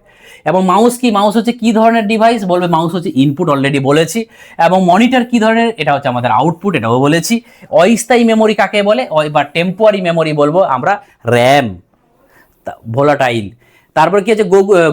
এবং মাউস কি? মাউস হচ্ছে কি ধরনের ডিভাইস? বলবে মাউস হচ্ছে ইনপুট, অলরেডি বলেছি। এবং মনিটর কি ধরনের? এটা হচ্ছে আমাদের আউটপুট, এটাও বলেছি। অস্থায়ী মেমোরি কাকে বলে? বা টেম্পোরারি মেমোরি বলবো আমরা র্যাম। ভোলাটাইল। তারপর কি আছে?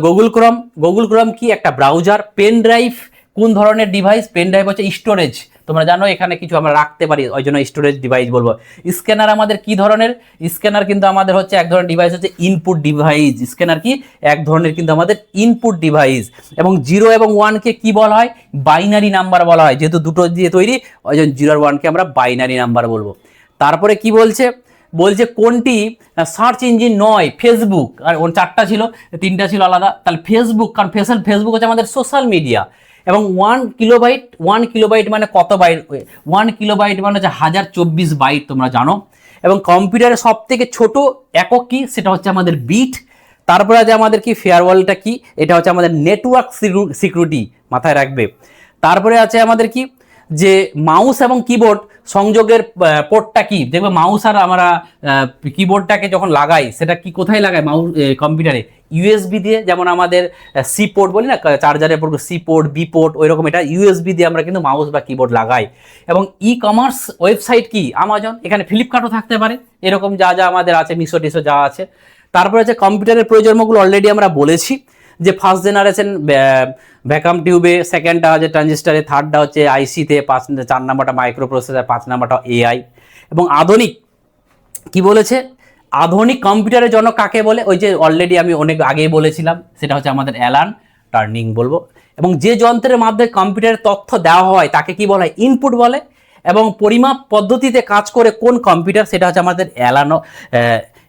গুগল ক্রোম কি? একটা ব্রাউজার। পেন ড্রাইভ কোন ধরনের ডিভাইস? পেন ড্রাইভ হচ্ছে স্টোরেজ, তোমরা জানো এখানে কিছু আমরা রাখতে পারি, ওই জন্য স্টোরেজ ডিভাইস বলবো। স্ক্যানার আমাদের কি ধরনের? স্ক্যানার কিন্তু আমাদের হচ্ছে এক ধরনের ডিভাইস, হচ্ছে ইনপুট ডিভাইস। স্ক্যানার কি এক ধরনের কিন্তু আমাদের ইনপুট ডিভাইস। এবং 0 এবং 1কে কি বলা হয়? বাইনারি নাম্বার বলা হয়, যেহেতু দুটো দিয়ে তৈরি ওই জন্য 0 আর 1কে আমরা বাইনারি নাম্বার বলবো। তারপরে কি বলছে? বলছে কোনটি সার্চ ইঞ্জিন নয়? ফেসবুক। আর ওর 4টা ছিল, 3টা ছিল আলাদা। তাহলে ফেসবুক, কারণ ফেসবুক হচ্ছে আমাদের সোশ্যাল মিডিয়া। এবং 1 কিলোবাইট মানে কত বাইট? 1 কিলোবাইট মানে হচ্ছে 1024 বাইট, তোমরা জানো। এবং কম্পিউটারের সব থেকে ছোট একক কি? সেটা হচ্ছে আমাদের বিট। তারপরে আছে আমাদের কি ফেয়ারওয়ালটা কি? এটা হচ্ছে আমাদের নেটওয়ার্ক সিকিউরিটি, মাথায় রাখবে। তারপরে আছে আমাদের কি, যে মাউস এবং কিবোর্ড সংযোগের পোর্টটা কি? দেখবে মাউস আর আমরা কিবোর্ডটাকে যখন লাগাই, সেটা কি কোথায় লাগাই? মাউস কম্পিউটারে ইউএসবি দিয়ে, যেমন আমাদের সি পোর্ট বলি না, চার্জারের port, C port, B port, ওই রকম এটা ইউএসবি দিয়ে আমরা কিন্তু মাউস বা কিবোর্ড লাগাই। এবং ই কমার্স ওয়েবসাইট কি? আমাজন। এখানে ফ্লিপকার্টও থাকতে পারে, এরকম যা যা আমাদের আছে, মিশো টিশো যা আছে। তারপরে আছে কম্পিউটারের প্রয়োজনগুলো অলরেডি আমরা বলেছি, যে ফার্স্ট জেনারেশন ভ্যাকাম টিউবে, সেকেন্ডটা হচ্ছে ট্রানজিস্টারে, থার্ডটা হচ্ছে আইসিতে, 4 নাম্বারটা মাইক্রো প্রসেসর, 5 নাম্বারটা এআই। এবং আধুনিক কি বলেছে? আধুনিক কম্পিউটারের জন্য কাকে বলে? ওই যে অলরেডি আমি অনেক আগেই বলেছিলাম, সেটা হচ্ছে আমাদের অ্যালান টার্নিং বলবো। এবং যে যন্ত্রের মাধ্যমে কম্পিউটারের তথ্য দেওয়া হয় তাকে কি বলা হয়? ইনপুট বলে। এবং পরিমাপ পদ্ধতিতে কাজ করে কোন কম্পিউটার? সেটা হচ্ছে আমাদের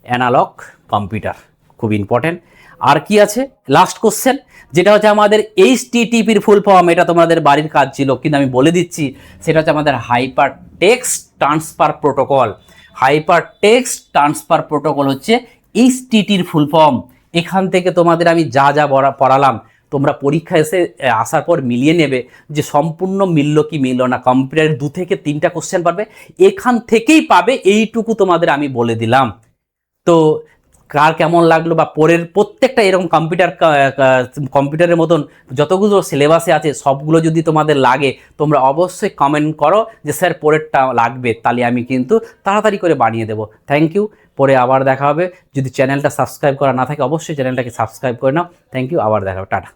অ্যানালগ কম্পিউটার, খুব ইম্পর্টেন্ট। আর কি আছে লাস্ট কোশ্চেন, যেটা হচ্ছে আমাদের এইচটিটিপির ফুল ফর্ম। এটা তোমাদের বাড়ির কাজ ছিল, কিন্তু আমি বলে দিচ্ছি, সেটা হচ্ছে আমাদের hyper text transfer protocol. Hyper text transfer protocol হচ্ছে এইচটিটির ফুল ফর্ম। এখান থেকে তোমাদের আমি যা যা পড়ালাম, তোমরা পরীক্ষা এসে আসার পর মিলিয়ে নেবে যে সম্পূর্ণ মিলল কি মিলল না। কম্পিউটারের 2 থেকে 3টা কোশ্চেন পাবে, এখান থেকেই পাবে, এইটুকু তোমাদের আমি বলে দিলাম। তো কার কেমন লাগলো, বা পরের প্রত্যেকটা এরকম কম্পিউটারের মতন যতগুলো সিলেবাসে আছে সবগুলো যদি তোমাদের লাগে, তোমরা অবশ্যই কমেন্ট করো যে স্যার পরেরটা লাগবে, তাহলে আমি কিন্তু তাড়াতাড়ি করে বানিয়ে দেবো। থ্যাংক ইউ, পরে আবার দেখা হবে। যদি চ্যানেলটা সাবস্ক্রাইব করা না থাকে অবশ্যই চ্যানেলটাকে সাবস্ক্রাইব করে নাও। থ্যাংক ইউ, আবার দেখা হবে, টাটা।